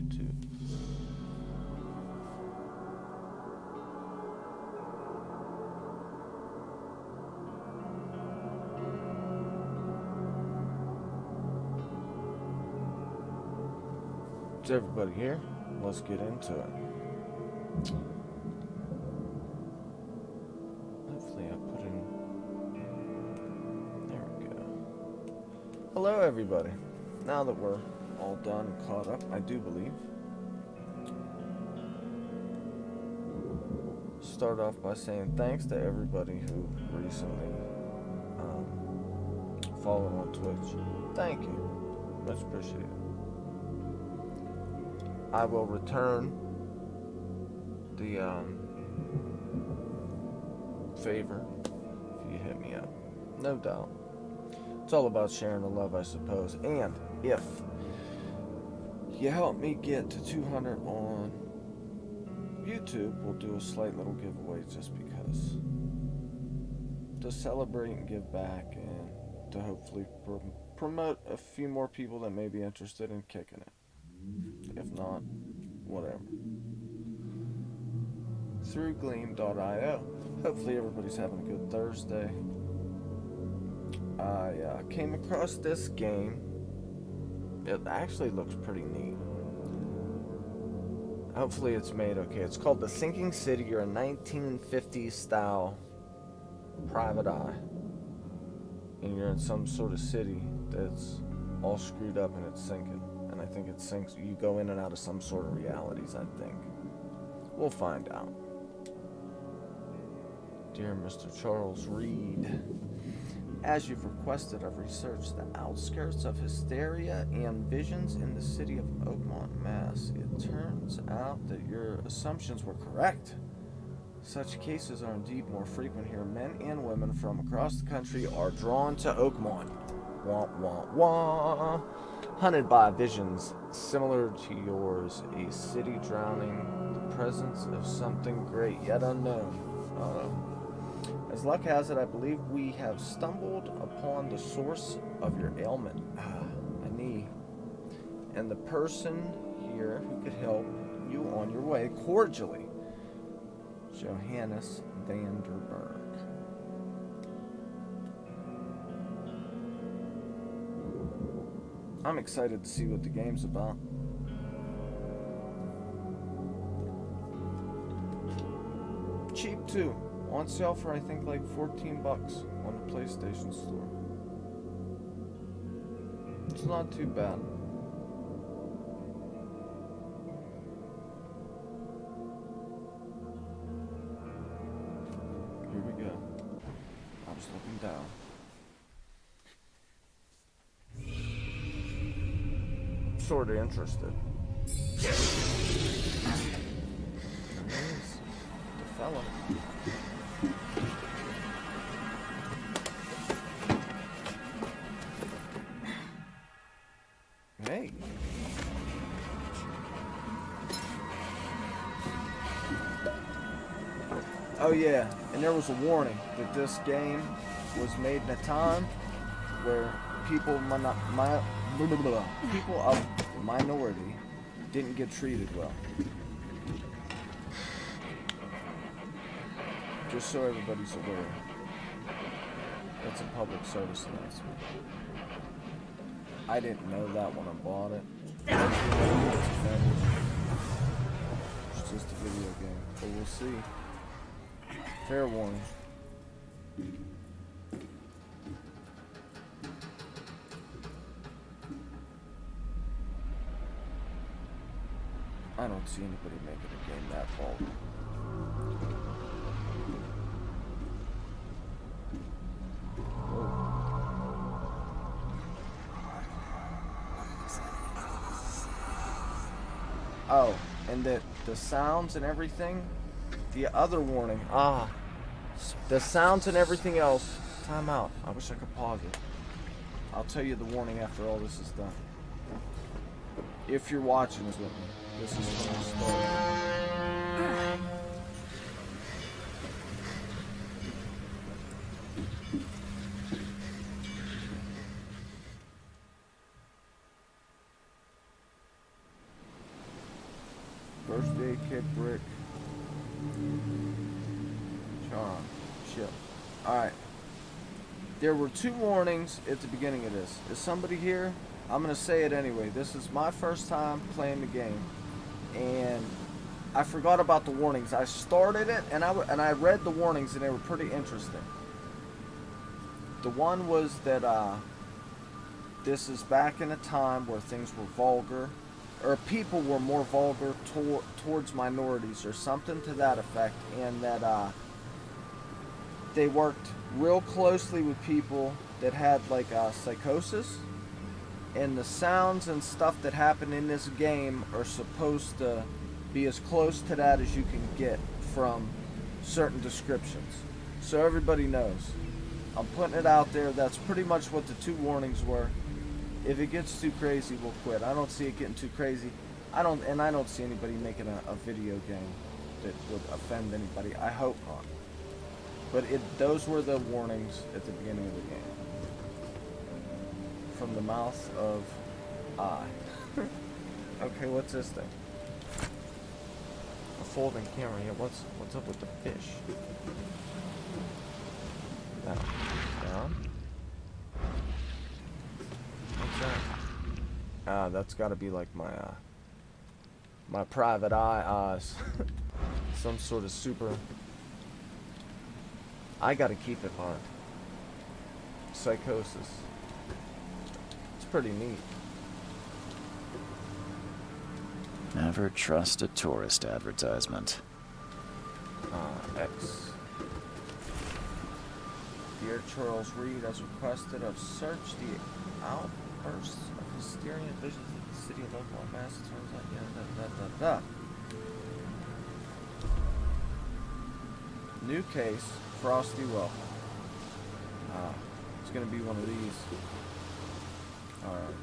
YouTube. Is everybody here? Let's get into it. Hopefully I put in... There we go. Hello everybody. Now that we're all done and caught up, I do believe. Start off by saying thanks to everybody who recently followed on Twitch. Thank you. Much appreciated. I will return the favor if you hit me up. No doubt. It's all about sharing the love, I suppose. And if you help me get to 200 on YouTube, we'll do a slight little giveaway just because. To celebrate and give back and to hopefully promote a few more people that may be interested in kicking it. If not, whatever. Through Gleam.io. Hopefully everybody's having a good Thursday. I came across this game. It actually looks pretty neat. Hopefully it's made okay. It's called The Sinking City. You're a 1950s style private eye. And you're in some sort of city that's all screwed up and it's sinking. And I think it sinks. You go in and out of some sort of realities, I think. We'll find out. Dear Mr. Charles Reed, as you've requested, I've researched the outskirts of hysteria and visions in the city of Oakmont, Mass. It turns out that your assumptions were correct. Such cases are indeed more frequent here. Men and women from across the country are drawn to Oakmont. Wah, wah, wah. Hunted by visions similar to yours, a city drowning, the presence of something great yet unknown. As luck has it, I believe we have stumbled upon the source of your ailment, my knee, and the person here who could help you on your way. Cordially, Johannes Vanderberg. I'm excited to see what the game's about. Cheap too. On sale for I think like $14 on the PlayStation Store. It's not too bad. Here we go. I was looking down. Sort of interested. There he is, the fella. Hey. Oh yeah, and there was a warning that this game was made in a time where people of minority didn't get treated well. Just so everybody's aware. That's a public service announcement. I didn't know that when I bought it. It's just a video game, but we'll see. Fair warning. I don't see anybody making a game that vulgar. Oh, and the sounds and everything, the other warning, the sounds and everything else, time out. I wish I could pause it. I'll tell you the warning after all this is done. If you're watching this with me, this is when I start. First aid kit, brick. Charm. Chip. Alright. There were 2 warnings at the beginning of this. Is somebody here? I'm going to say it anyway. This is my first time playing the game. And I forgot about the warnings. I started it and I read the warnings and they were pretty interesting. The one was that this is back in a time where things were vulgar, or people were more vulgar towards minorities or something to that effect, and that they worked real closely with people that had like psychosis, and the sounds and stuff that happen in this game are supposed to be as close to that as you can get from certain descriptions, so everybody knows. I'm putting it out there. That's pretty much what the 2 warnings were. If it gets too crazy, we'll quit. I don't see it getting too crazy. I don't see anybody making a video game that would offend anybody. I hope not. But those were the warnings at the beginning of the game. From the mouth of I. Okay, what's this thing? A folding camera. Yeah, what's up with the fish? Down. What's that? Ah, that's got to be like my my private eye eyes. Some sort of super. I got to keep it on. Psychosis. It's pretty neat. Never trust a tourist advertisement. X. Dear Charles Reed, as requested, I've searched the outbursts of hysteria and visions of the city of Oakland, Mass. It turns out, New case, Frosty Welcome. It's gonna be one of these. Alright.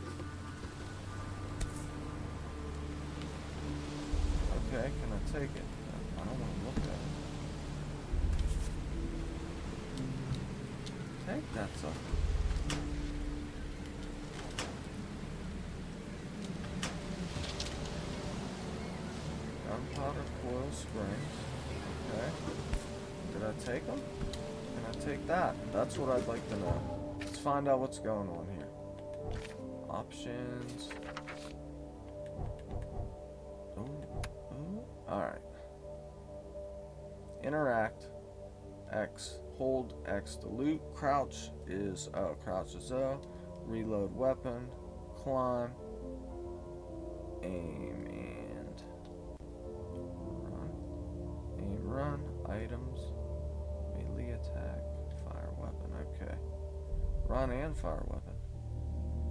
Okay, can I take it? I don't want to look at it. Take that sucker. Gunpowder coil springs. Okay. Did I take them? Can I take that? That's what I'd like to know. Let's find out what's going on here. Options. Alright. Interact. X. Hold X to loot. Crouch is O. Crouch is O. Reload weapon. Climb. Aim and run. Aim, run. Items. Melee attack. Fire weapon. Okay. Run and fire weapon.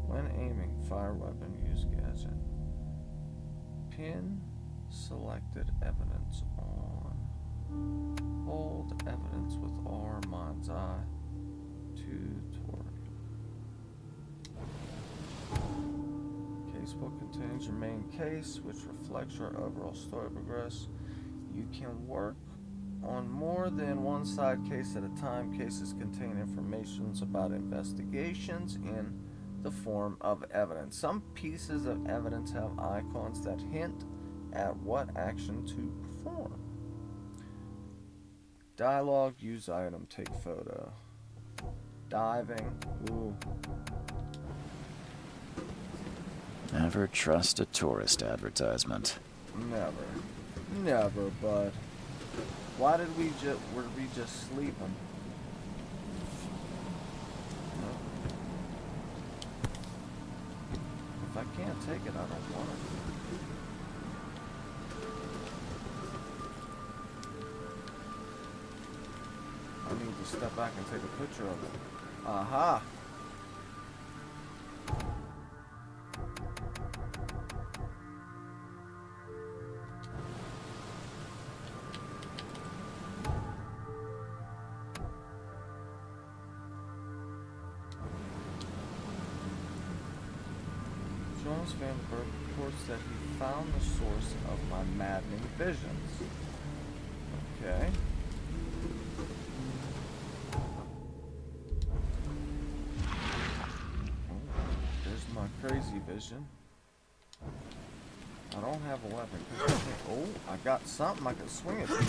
When aiming, fire weapon. Use gadget. Pin selected evidence on. Hold evidence with R, mind's eye, to toward. Casebook contains your main case, which reflects your overall story progress. You can work on more than one side case at a time. Cases contain information about investigations in the form of evidence. Some pieces of evidence have icons that hint at what action to perform. Dialogue, use item, take photo. Diving, ooh. Never trust a tourist advertisement. Never, bud. Why did we were we just sleeping? No. If I can't take it, I don't want it. I need to step back and take a picture of it. Aha! Jonas Vandenberg reports that he found the source of my maddening visions. Okay. There's my crazy vision. I don't have a weapon. Oh, I got something I can swing at people.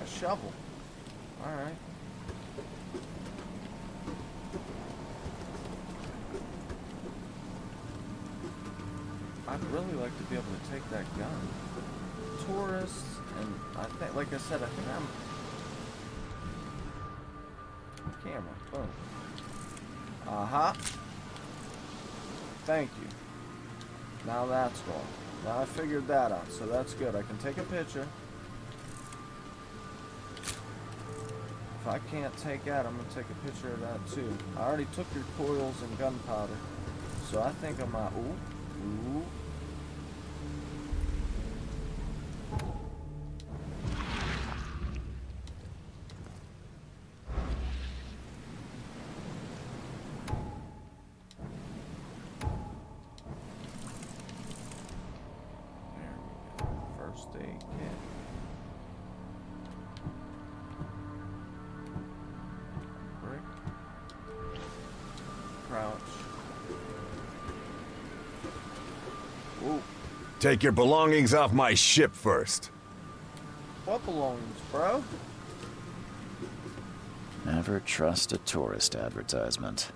A shovel. Alright. I'd really like to be able to take that gun. Tourists, and I think, like I said, I think I'm... Camera, boom. Aha. Thank you. Now that's gone. Now I figured that out, so that's good. I can take a picture. If I can't take that, I'm going to take a picture of that too. I already took your coils and gunpowder, so I think I might... Ooh. Ooh. Aid kit. Brick. Crouch. Ooh. Take your belongings off my ship first. What belongings, bro? Never trust a tourist advertisement.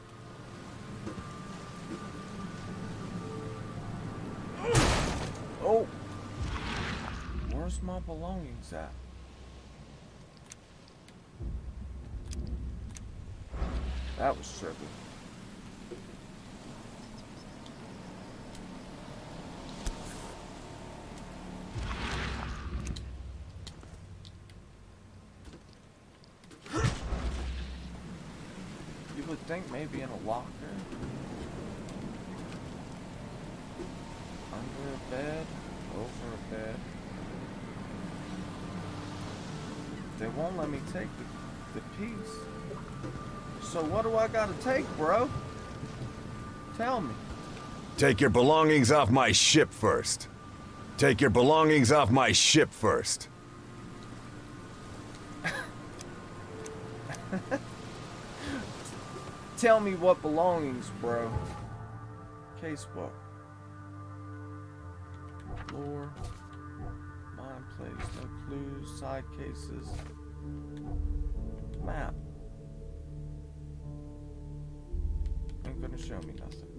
Oh! Where's my belongings at? That was trippy. You would think maybe in a locker. Under a bed, over a bed. They won't let me take the piece. So what do I gotta take, bro? Tell me. Take your belongings off my ship first. Take your belongings off my ship first. Tell me what belongings, bro. Casebook. Lore. Mine place. No clues. Side cases. Map. Ain't gonna show me nothing.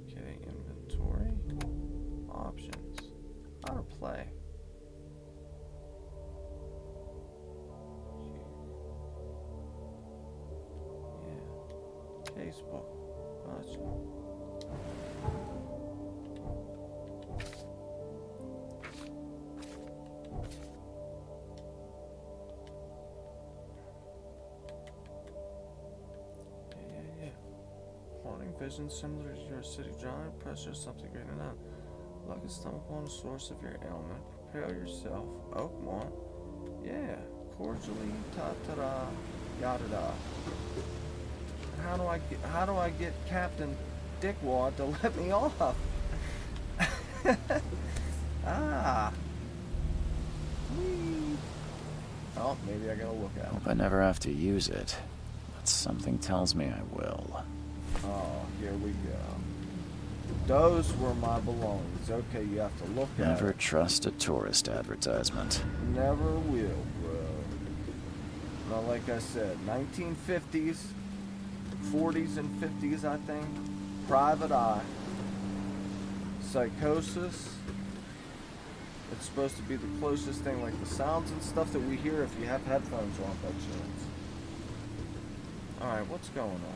Okay, inventory. Options. How to play. Yeah. Casebook. Gotcha. Vision similar to your city giant pressure, something greater than that. Luck is stumble upon the source of your ailment. Prepare yourself. Oakmont. Yeah. Cordially. Ta-ta-da. Yada-da. How do I get Captain Dickwad to let me off? Ah. Whee. Oh, maybe I gotta look at it. Hope I never have to use it, but something tells me I will. Oh, here we go. Those were my belongings. Okay, you have to look at Never it. trust a tourist advertisement. Never will, bro. Now, like I said, 1950s, 40s and 50s, I think. Private Eye. Psychosis. It's supposed to be the closest thing, like the sounds and stuff that we hear if you have headphones on by chance. Alright, what's going on?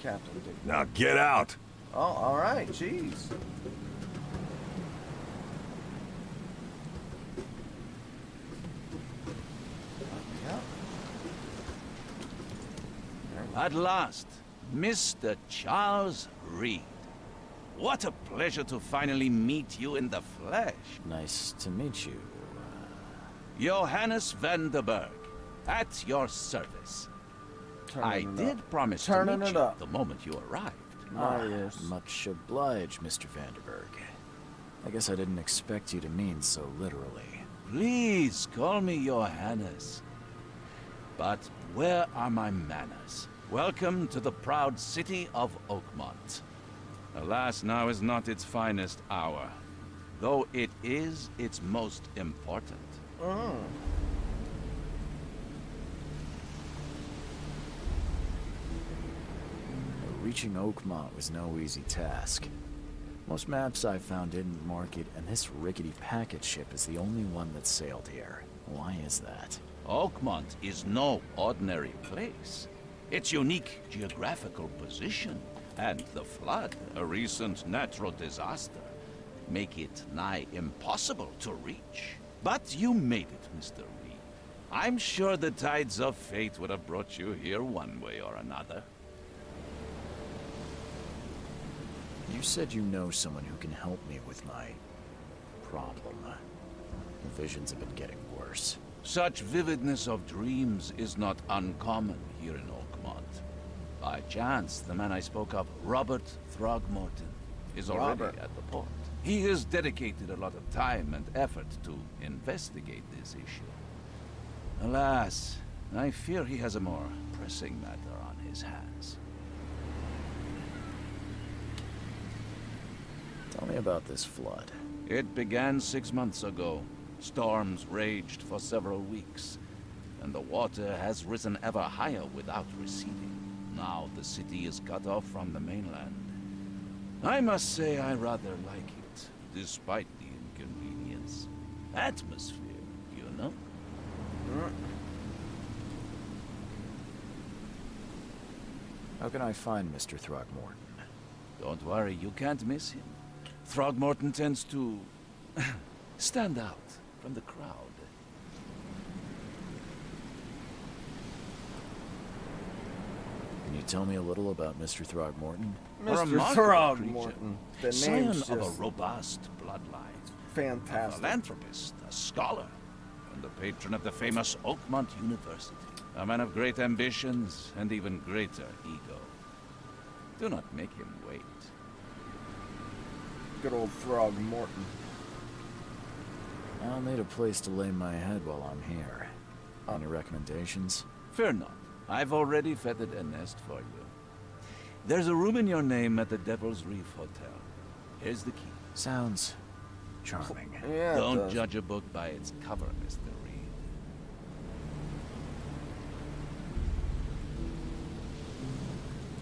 Captain Dick. Now get out! Oh, alright, jeez. Yeah. At last, Mr. Charles Reed. What a pleasure to finally meet you in the flesh. Nice to meet you. Johannes van der Berg, at your service. I did promise to Turning meet it you up. the moment you arrived. Much obliged, Mr. Vanderberg. I guess I didn't expect you to mean so literally. Please call me Johannes. But where are my manners? Welcome to the proud city of Oakmont. Alas, now is not its finest hour, though it is its most important. Oh. Reaching Oakmont was no easy task. Most maps I've found didn't mark it, and this rickety packet ship is the only one that sailed here. Why is that? Oakmont is no ordinary place. Its unique geographical position and the flood, a recent natural disaster, make it nigh impossible to reach. But you made it, Mr. Reed. I'm sure the tides of fate would have brought you here one way or another. You said you know someone who can help me with my problem. The visions have been getting worse. Such vividness of dreams is not uncommon here in Oakmont. By chance, the man I spoke of, Robert Throgmorton, is already at the port. He has dedicated a lot of time and effort to investigate this issue. Alas, I fear he has a more pressing matter on his hands. Tell me about this flood. It began 6 months ago. Storms raged for several weeks, and the water has risen ever higher without receding. Now the city is cut off from the mainland. I must say I rather like it, despite the inconvenience. Atmosphere, you know? How can I find Mr. Throgmorton? Don't worry, you can't miss him. Throgmorton tends to stand out from the crowd. Can you tell me a little about Mr. Throgmorton? A Mr. remarkable Throgmorton. The Scion name's of a just robust bloodline. A fantastic. philanthropist, a scholar, and the patron of the famous Oakmont University. A man of great ambitions and even greater ego. Do not make him wait. Good old Throgmorton. I'll need a place to lay my head while I'm here. Any recommendations? Fear not. I've already feathered a nest for you. There's a room in your name at the Devil's Reef Hotel. Here's the key. Sounds charming. Yeah. it Don't does. judge a book by its cover, Mr. Reed.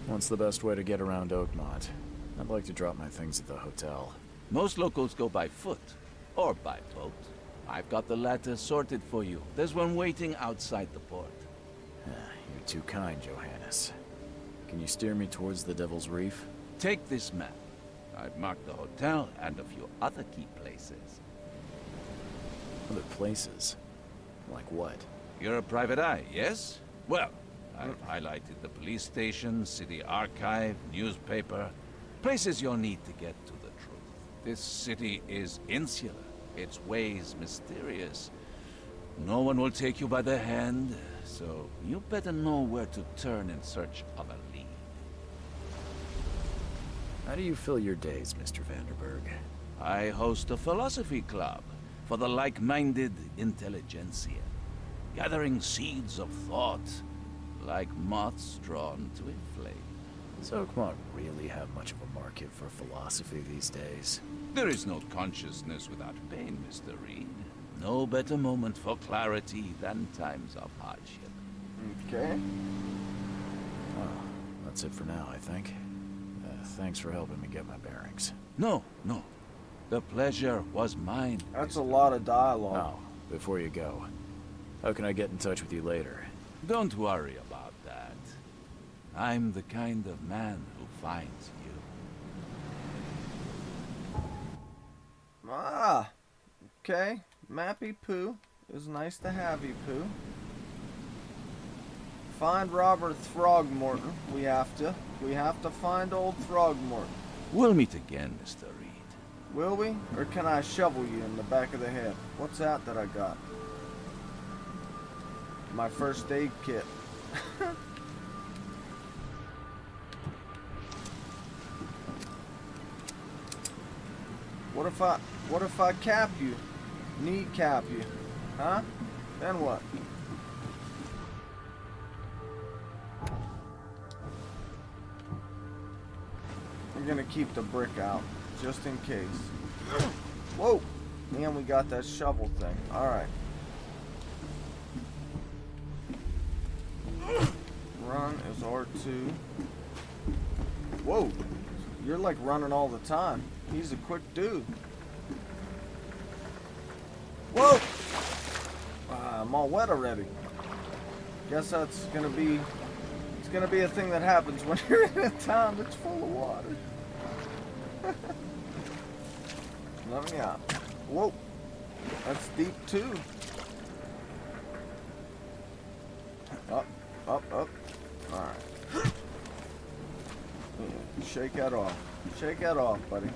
What's the best way to get around Oakmont? I'd like to drop my things at the hotel. Most locals go by foot, or by boat. I've got the latter sorted for you. There's one waiting outside the port. You're too kind, Johannes. Can you steer me towards the Devil's Reef? Take this map. I've marked the hotel and a few other key places. Other places? Like what? You're a private eye, yes? Well, I've highlighted the police station, city archive, newspaper. Places you'll need to get to the truth. This city is insular, its ways mysterious. No one will take you by the hand, so you better know where to turn in search of a lead. How do you fill your days, Mr. Vanderberg? I host a philosophy club for the like-minded intelligentsia, gathering seeds of thought like moths drawn to a flame. Does Oakmont really have much of a market for philosophy these days? There is no consciousness without pain, Mr. Reed. No better moment for clarity than times of hardship. Okay. Well, that's it for now, I think. Thanks for helping me get my bearings. No. The pleasure was mine. That's a lot of dialogue. Oh, before you go, how can I get in touch with you later? Don't worry about that. I'm the kind of man who finds you. Ah. Okay. Mappy Poo. It was nice to have you, Pooh. Find Robert Throgmorton. We have to. We have to find old Throgmorton. We'll meet again, Mr. Reed. Will we? Or can I shovel you in the back of the head? What's that I got? My first aid kit. What if I cap you? Kneecap you? Huh? Then what? gonna keep the brick out, just in case. Whoa! And we got that shovel thing. Alright. Run is R2. Whoa! You're like running all the time. He's a quick dude. Whoa! I'm all wet already. Guess that's gonna be... It's gonna be a thing that happens when you're in a town that's full of water. Let me out. Whoa! That's deep too. Up, up, up. Alright. Yeah, shake that off. Shake that off, buddy.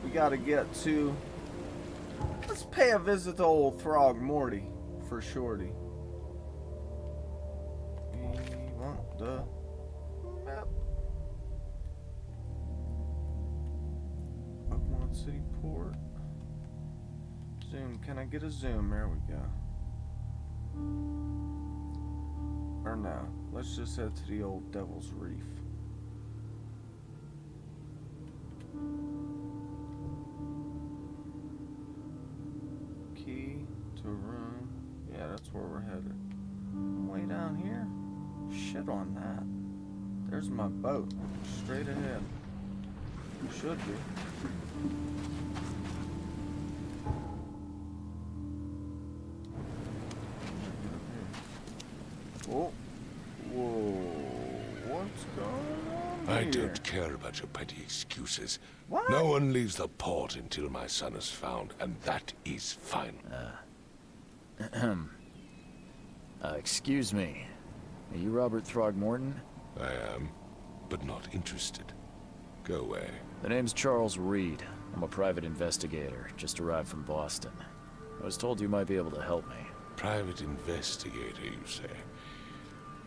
We gotta get to... Let's pay a visit to old Throgmorty for shorty. We want the map. Oakmont City Port. Zoom. Can I get a zoom? There we go. Or no. Let's just head to the old Devil's Reef. Key to room. Yeah, that's where we're headed. Way down here? Shit on that. There's my boat. Straight ahead. Should be. Oh. Whoa. What's going on I here? don't care about your petty excuses. What? No one leaves the port until my son is found, and that is final. Excuse me. Are you Robert Throgmorton? I am, but not interested. Go away. The name's Charles Reed. I'm a private investigator, just arrived from Boston. I was told you might be able to help me. Private investigator, you say?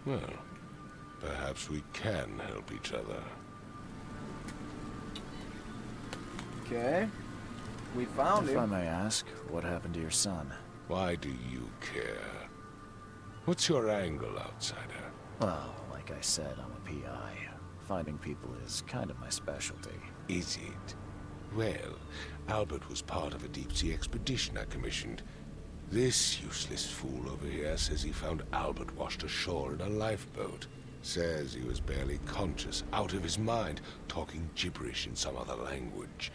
Well, perhaps we can help each other. Okay. We found If I him. may ask, what happened to your son? Why do you care? What's your angle, outsider? Well, like I said, I'm a PI. Finding people is kind of my specialty. Is it? Well, Albert was part of a deep-sea expedition I commissioned. This useless fool over here says he found Albert washed ashore in a lifeboat. Says he was barely conscious, out of his mind, talking gibberish in some other language.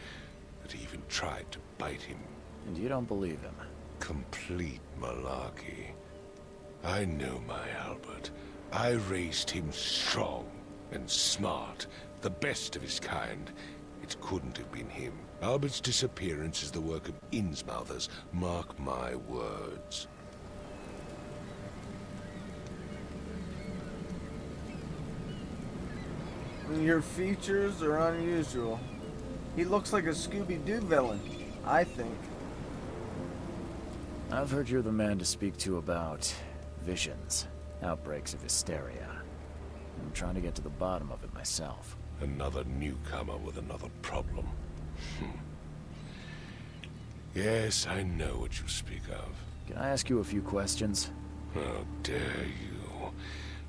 That he even tried to bite him. And you don't believe him? Complete malarkey. I know my Albert. I raised him strong and smart, the best of his kind. It couldn't have been him. Albert's disappearance is the work of Innsmouthers, mark my words. Your features are unusual. He looks like a Scooby-Doo villain, I think. I've heard you're the man to speak to about visions, outbreaks of hysteria. I'm trying to get to the bottom of it myself. Another newcomer with another problem. Yes, I know what you speak of. Can I ask you a few questions? How dare you?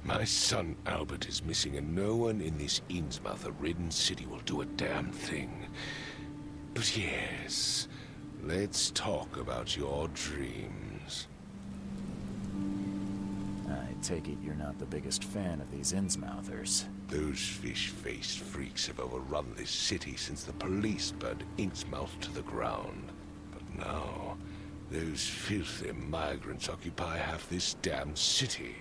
My son Albert is missing, and no one in this Innsmouther-ridden city will do a damn thing. But yes, let's talk about your dreams. I take it you're not the biggest fan of these Innsmouthers. Those fish-faced freaks have overrun this city since the police burned Innsmouth to the ground. But now, those filthy migrants occupy half this damn city.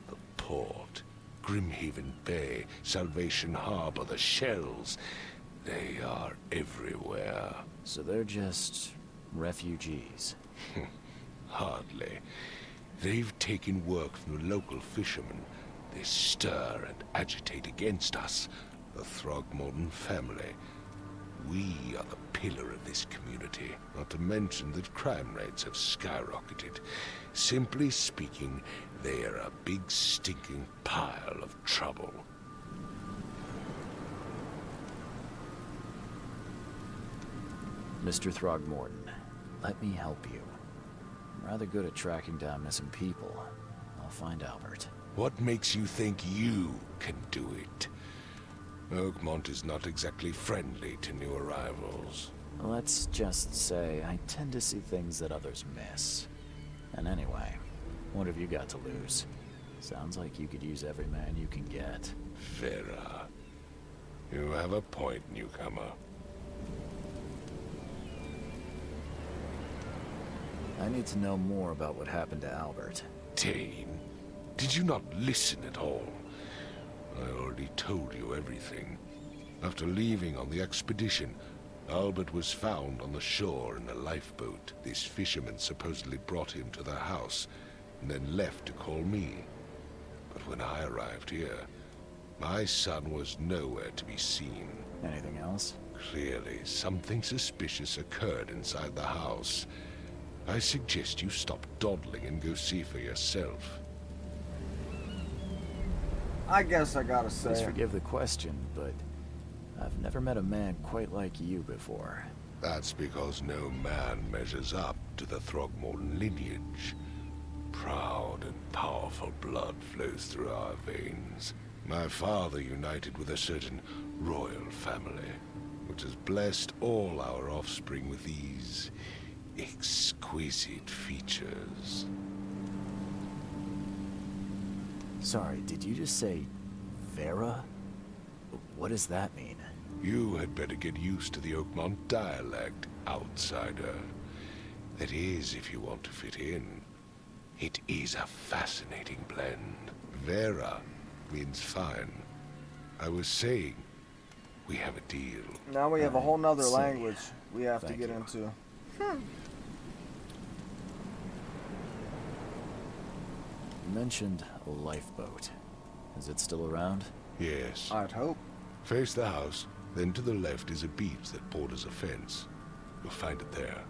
The port, Grimhaven Bay, Salvation Harbor, the shells. They are everywhere. So they're just refugees. Hardly. They've taken work from the local fishermen. They stir and agitate against us, the Throgmorton family. We are the pillar of this community, not to mention that crime rates have skyrocketed. Simply speaking, they are a big stinking pile of trouble. Mr. Throgmorton, let me help you. I'm rather good at tracking down missing people. I'll find Albert. What makes you think you can do it? Oakmont is not exactly friendly to new arrivals. Let's just say I tend to see things that others miss. And anyway, what have you got to lose? Sounds like you could use every man you can get. Vera. You have a point, newcomer. I need to know more about what happened to Albert. Dane, did you not listen at all? I already told you everything. After leaving on the expedition, Albert was found on the shore in a lifeboat. This fisherman supposedly brought him to their house, and then left to call me. But when I arrived here, my son was nowhere to be seen. Anything else? Clearly, something suspicious occurred inside the house. I suggest you stop dawdling and go see for yourself. I guess I gotta Please say, forgive the question, but I've never met a man quite like you before. That's because no man measures up to the Throgmorton lineage. Proud and powerful blood flows through our veins. My father united with a certain royal family, which has blessed all our offspring with these exquisite features. Sorry, did you just say Vera? What does that mean? You had better get used to the Oakmont dialect, outsider. That is, if you want to fit in. It is a fascinating blend. Vera means fine. I was saying, we have a deal. now we have a whole nother See. language we have to Thank get you. into. You mentioned a lifeboat. Is it still around? Yes. I'd hope. Face the house, then to the left is a beach that borders a fence. You'll find it there.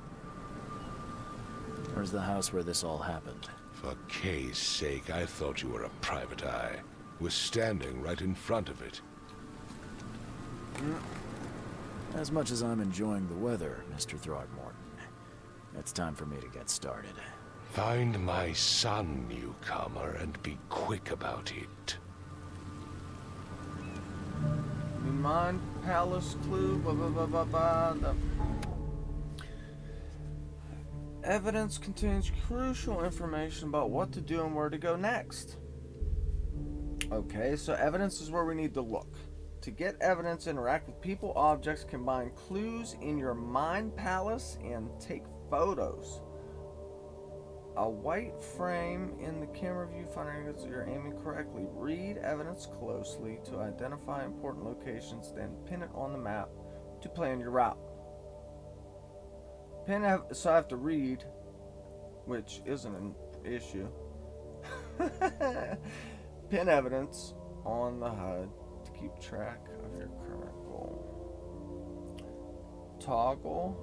Where's the house where this all happened? For Kay's sake, I thought you were a private eye. We're standing right in front of it. As much as I'm enjoying the weather, Mr. Throgmorton, it's time for me to get started. Find my son, newcomer, and be quick about it. The Mind Palace clue. Blah, blah, blah, blah, blah. The evidence contains crucial information about what to do and where to go next. Okay, so evidence is where we need to look. To get evidence, interact with people, objects, combine clues in your mind palace, and take photos. A white frame in the camera view, finding that you're aiming correctly. Read evidence closely to identify important locations, then pin it on the map to plan your route. So I have to read, which isn't an issue. Pin evidence on the HUD to keep track of your current goal. Toggle.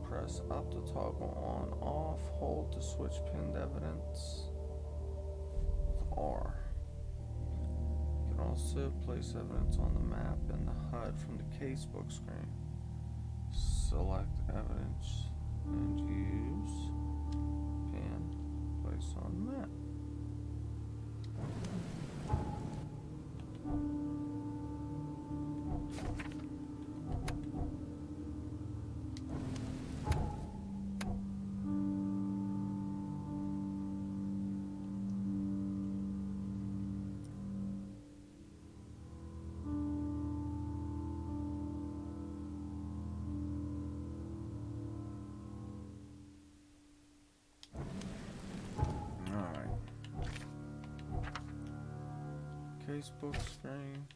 Press up to toggle on, off, hold to switch pinned evidence with R. You can also place evidence on the map in the HUD from the casebook screen. Select evidence and use pin, place on the map. Facebook screen.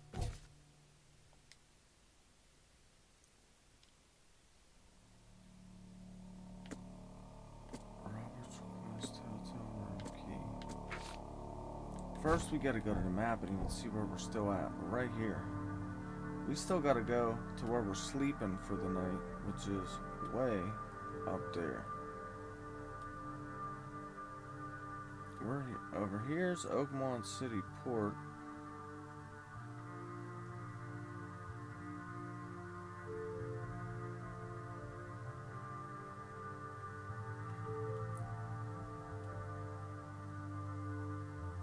Robert's request hotel room key. First, we gotta go to the map and even see where we're still at. We're right here. We still gotta go to where we're sleeping for the night, which is way up there. We're over here's Oakmont City Port.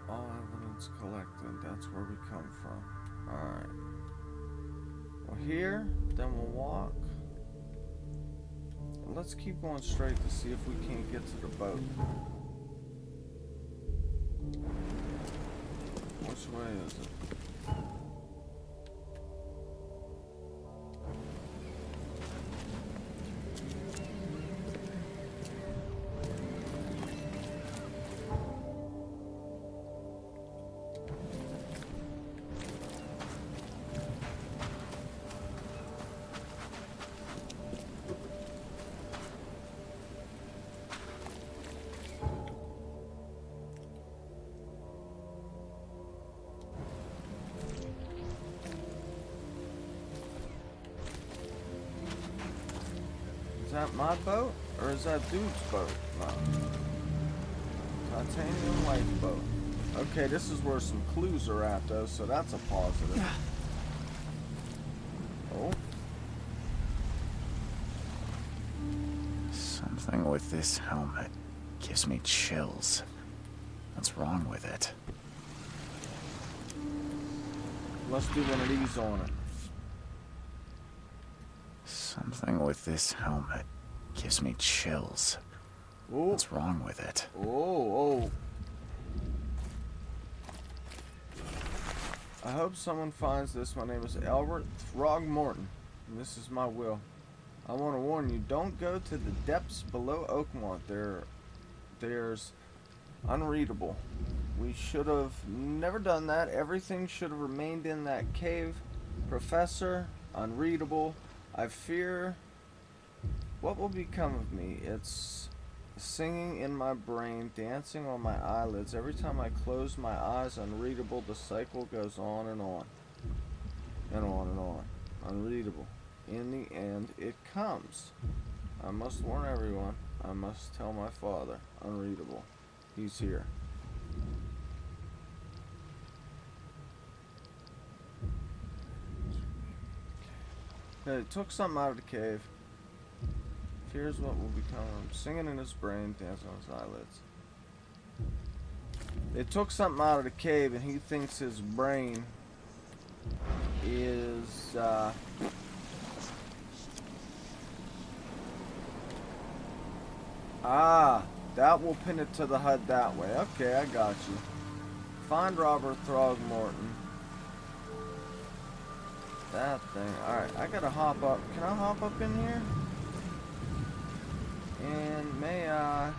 All evidence collected. That's where we come from. Alright. We're here, then we'll walk. Let's keep going straight to see if we can't get to the boat. Which way is it? Is that my boat? Or is that dude's boat? No. Titanium lifeboat. Okay, this is where some clues are at though, so that's a positive. Oh. Something with this helmet gives me chills. What's wrong with it? Let's do one of these on it. Something with this helmet gives me chills. Oh. What's wrong with it? Oh. I hope someone finds this. My name is Albert Throgmorton, and this is my will. I want to warn you, don't go to the depths below Oakmont. There's unreadable. We should have never done that. Everything should have remained in that cave. Professor, unreadable. I fear what will become of me. It's singing in my brain, dancing on my eyelids. Every time I close my eyes, unreadable. The cycle goes on and on. And on and on. Unreadable. In the end, it comes. I must warn everyone. I must tell my father. Unreadable. He's here. It took something out of the cave. Fears what will become of him. Singing in his brain, dancing on his eyelids. It took something out of the cave, and he thinks his brain is that will pin it to the HUD that way. Okay, I got you. Find Robert Throgmorton. That thing. Alright, I gotta hop up. Can I hop up in here? And may I...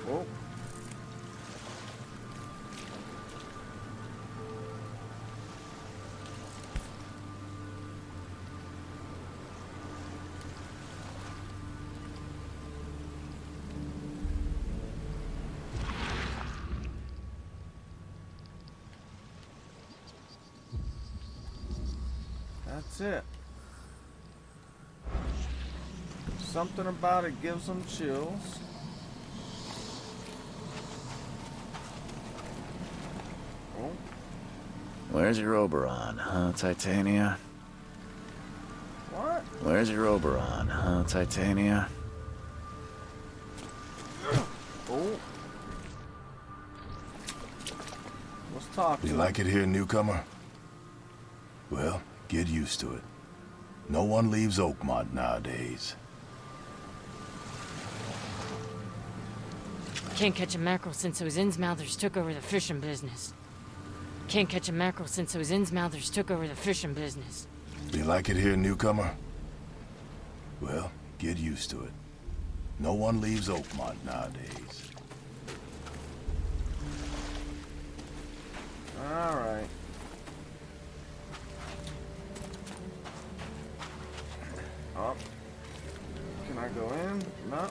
Whoa. That's it. Something about it gives them chills. Oh. Where's your Oberon, huh, Titania? What? Where's your Oberon, huh, Titania? Oh. Let's talk to You him. like it here, newcomer? Well, get used to it. No one leaves Oakmont nowadays. Can't catch a mackerel since those Innsmouthers took over the fishing business. Can't catch a mackerel since those Innsmouthers took over the fishing business. You like it here, newcomer? Well, get used to it. No one leaves Oakmont nowadays. All right. Oh. Can I go in? No.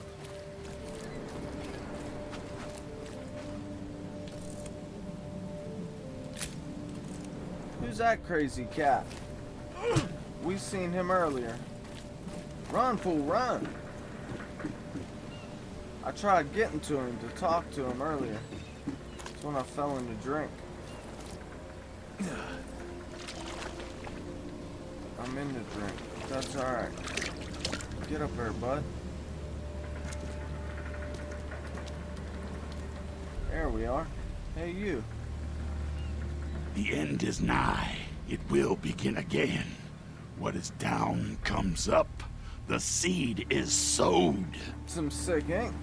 Who's that crazy cat? We seen him earlier. Run, fool, run! I tried getting to him to talk to him earlier. That's when I fell into drink. I'm in the drink. That's alright. Get up there, bud. There we are. Hey, you. The end is nigh. It will begin again. What is down comes up. The seed is sowed. Some sick ink.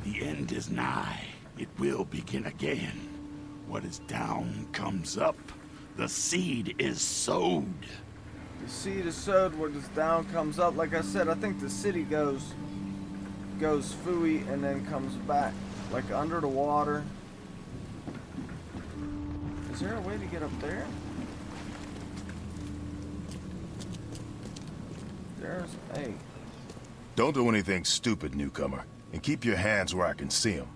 The end is nigh. It will begin again. What is down comes up. The seed is sowed. The seed is sowed, what is down comes up. Like I said, I think the city goes fooey and then comes back. Like under the water. Is there a way to get up there? There's a... Don't do anything stupid, newcomer. And keep your hands where I can see them.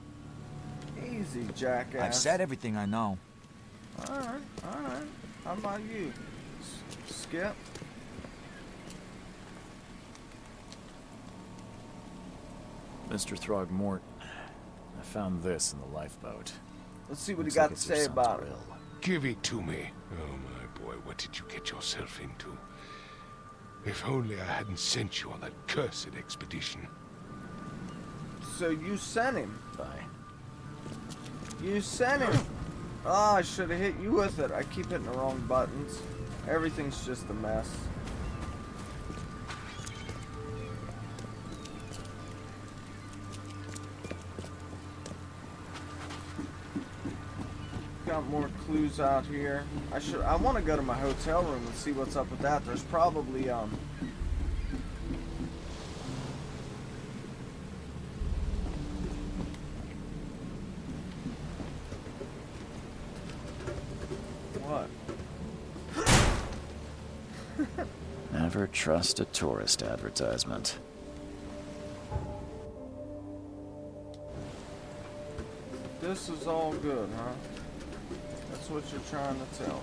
Easy, jackass. I've said everything I know. Alright, alright. How about you? Skip? Mr. Throgmort, I found this in the lifeboat. Let's see what Looks he got like to it's your say son's about it. will. Give it to me. Oh, my boy, what did you get yourself into? If only I hadn't sent you on that cursed expedition. So you sent him. Bye. You sent him. Oh, I should have hit you with it. I keep hitting the wrong buttons. Everything's just a mess. Got more clues out here. I want to go to my hotel room and see what's up with that. There's probably what? Never trust a tourist advertisement. This is all good, huh? That's what you're trying to tell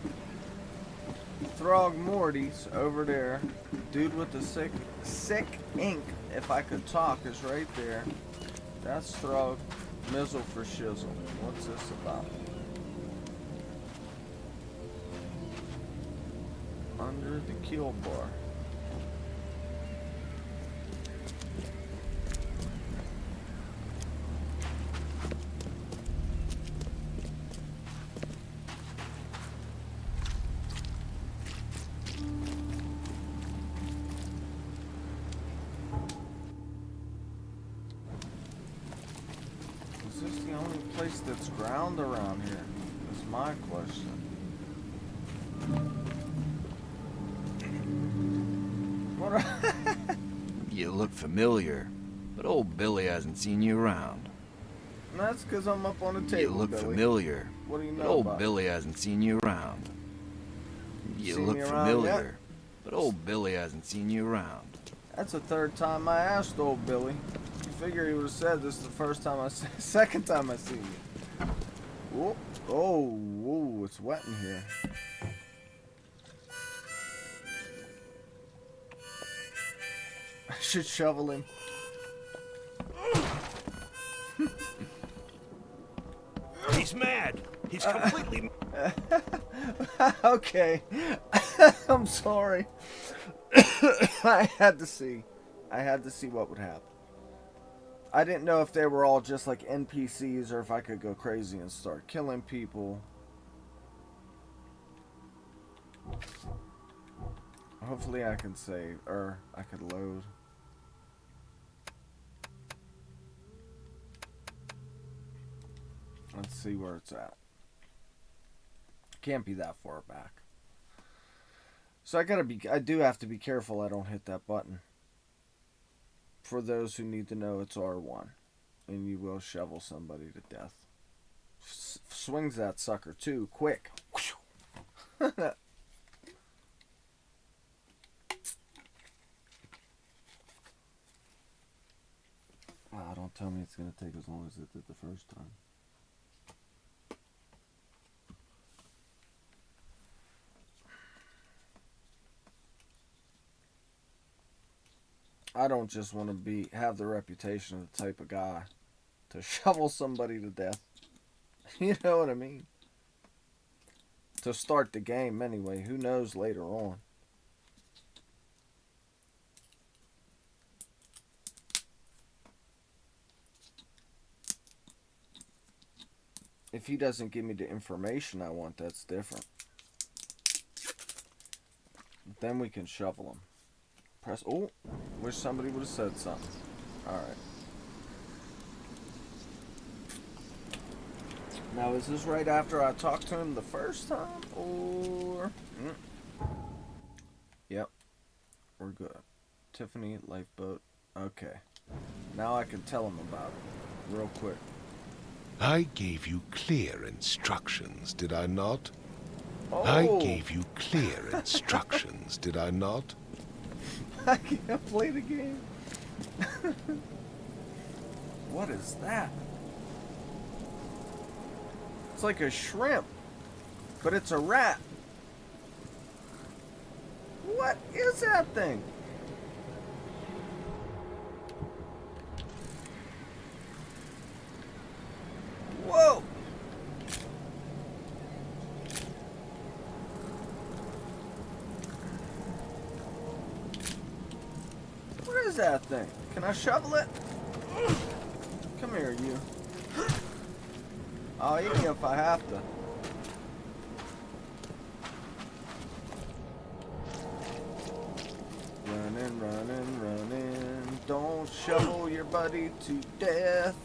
me. Throgmorty's over there. Dude with the sick ink, if I could talk, is right there. That's Throg. Mizzle for shizzle. What's this about? Under the keel bar. Is this the only place that's ground around here? That's my question. What You look familiar, but old Billy hasn't seen you around. That's because I'm up on the table, You look Billy. familiar, What do you but know old about it? Billy hasn't seen you around. You Seen look me around familiar, yet? but old Billy hasn't seen you around. That's the third time I asked old Billy. You figure he would have said this is the first time second time I seen you. Whoa. Oh, whoa, it's wet in here. I should shovel him. He's mad. He's completely. Okay. I'm sorry. I had to see what would happen. I didn't know if they were all just like NPCs or if I could go crazy and start killing people. Hopefully I can save, or I could load. Let's see where it's at. Can't be that far back. So I do have to be careful I don't hit that button. For those who need to know, it's R1. And you will shovel somebody to death. Swings that sucker too, quick. Don't tell me it's going to take as long as it did the first time. I don't just want to have the reputation of the type of guy to shovel somebody to death. You know what I mean? To start the game anyway. Who knows later on? If he doesn't give me the information I want, that's different. Then we can shovel him. Press. Oh, wish somebody would have said something. Alright. Now, is this right after I talked to him the first time? Or. Yep. We're good. Tiffany, lifeboat. Okay. Now I can tell him about it. Real quick. I gave you clear instructions, did I not? Oh. I gave you clear instructions, did I not? I can't play the game. What is that? It's like a shrimp, but it's a rat. What is that thing? Whoa! What is that thing? Can I shovel it? Come here, you. I'll eat you if I have to. Running, running, running. Don't shovel your buddy to death.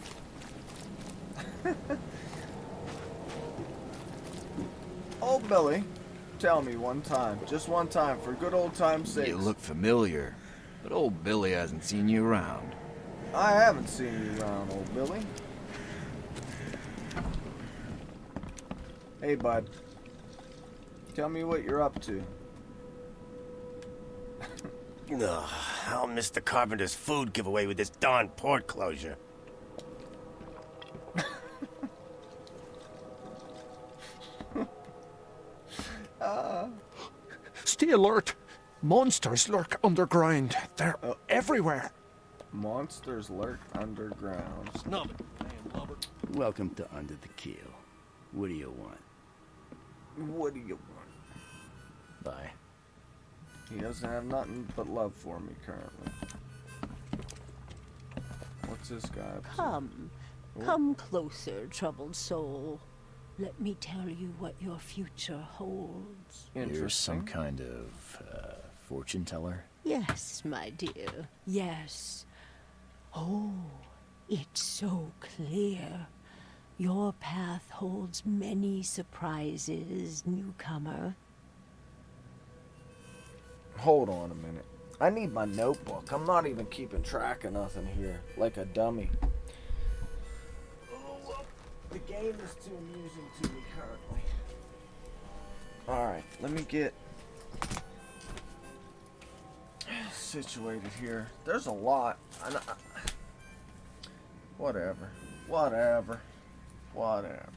Old Billy, tell me one time, just one time, for good old time's sake. You look familiar, but old Billy hasn't seen you around. I haven't seen you around, old Billy. Hey, bud. Tell me what you're up to. Ugh, I'll miss the carpenter's food giveaway with this darn port closure. Stay alert. Monsters lurk underground. They're everywhere. Monsters lurk underground. Snub it. I am Robert. Welcome to Under the Keel. What do you want? What do you want? Bye. He doesn't have nothing but love for me currently. What's this guy up to? Come. Oh. Come closer, troubled soul. Let me tell you what your future holds. You're some kind of fortune teller? Yes, my dear. Yes. Oh, it's so clear. Your path holds many surprises, newcomer. Hold on a minute. I need my notebook. I'm not even keeping track of nothing here, like a dummy. The game is too amusing to me currently. Alright, let me get situated here. There's a lot. Whatever. Whatever. Whatever.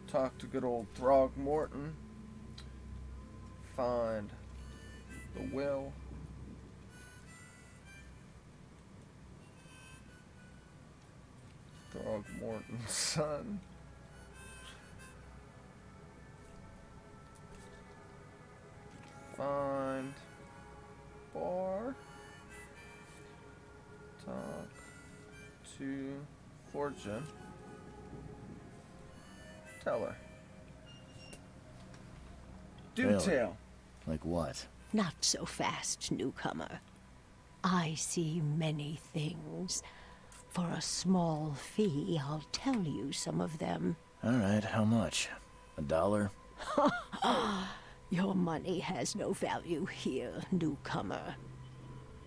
Talk to good old Throgmorton. Find the will. Throgmorton's son. Find bar. Talk to fortune teller. Do Really? tell. Like what? Not so fast, newcomer. I see many things. For a small fee, I'll tell you some of them. All right, how much? $1? Your money has no value here, newcomer.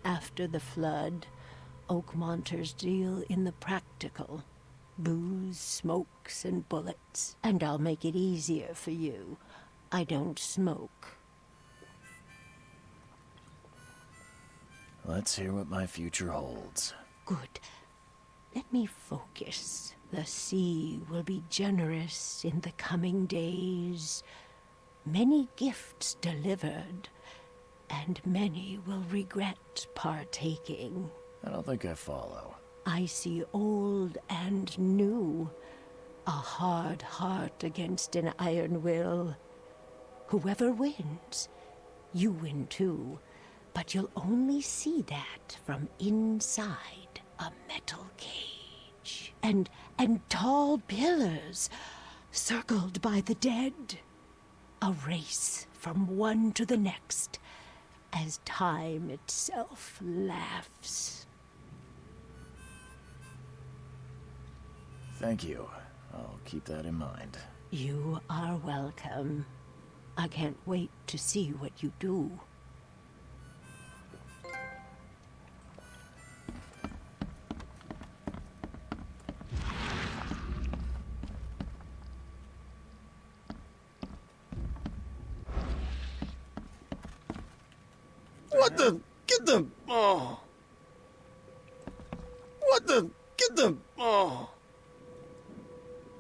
After the flood, Oakmonters deal in the practical. Booze, smokes, and bullets. And I'll make it easier for you. I don't smoke. Let's hear what my future holds. Good. Let me focus. The sea will be generous in the coming days. Many gifts delivered, and many will regret partaking. I don't think I follow. I see old and new. A hard heart against an iron will. Whoever wins, you win too. But you'll only see that from inside a metal cage. And tall pillars circled by the dead. A race from one to the next as time itself laughs. Thank you. I'll keep that in mind. You are welcome. I can't wait to see what you do. What the? Get the... Oh. What the? Get the... Oh.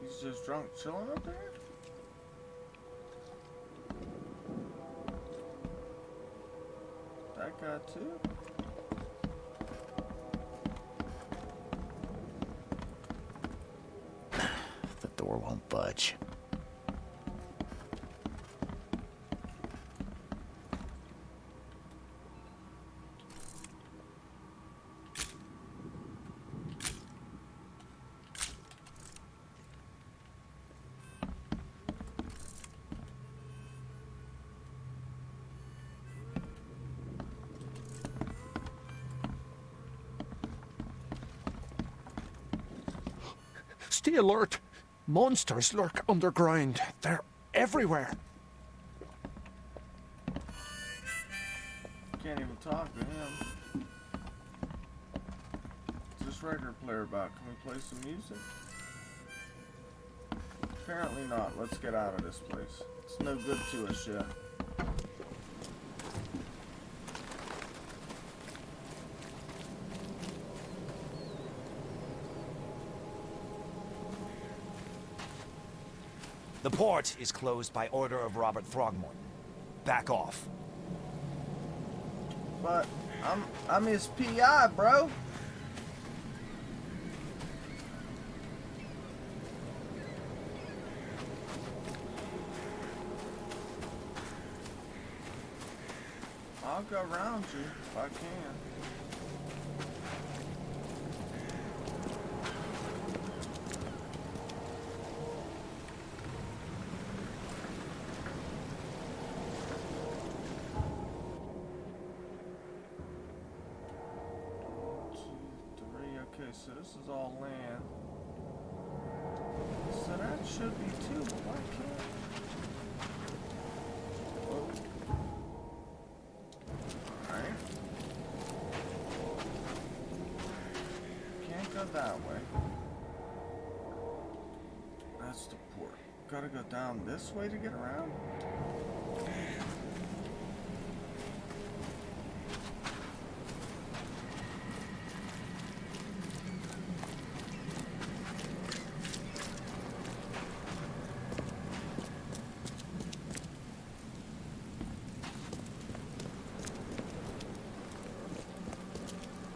He's just drunk chilling up there? That guy too? The door won't budge. Stay alert. Monsters lurk underground. They're everywhere. Can't even talk to him. What's this record player about? Can we play some music? Apparently not. Let's get out of this place. It's no good to us yet. The port is closed by order of Robert Throgmorton. Back off. But I'm his PI, bro. I'll go around you if I can. So this is all land. So that should be two, but why can't? Whoa. Alright. Can't go that way. That's the port. Gotta go down this way to get around?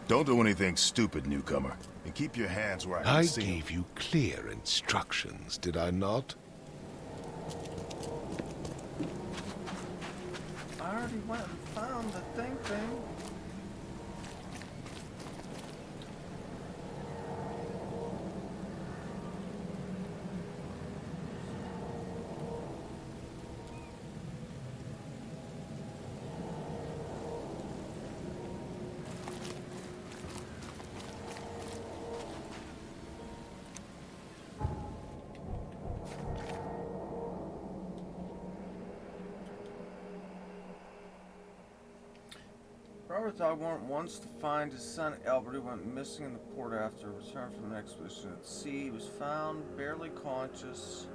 Don't do anything stupid, newcomer. And keep your hands where I can I see 'em. gave you clear instructions, did I not? I already went and found the thing. Robert Throgmorton wants to find his son Albert, who went missing in the port after a return from an expedition at sea. He was found barely conscious.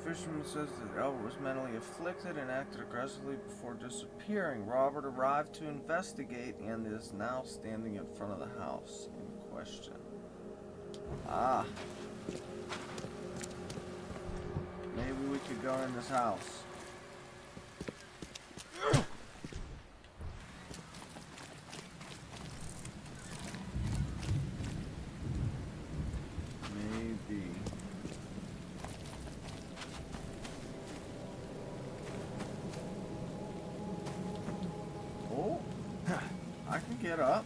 Fisherman says that Albert was mentally afflicted and acted aggressively before disappearing. Robert arrived to investigate and is now standing in front of the house in question. Ah. Maybe we could go in this house. get up?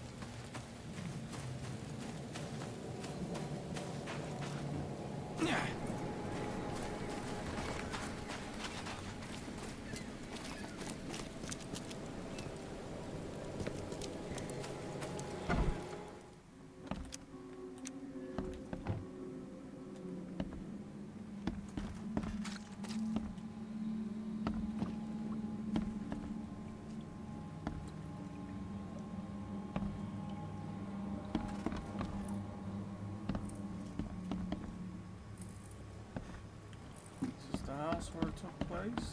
House where it took place.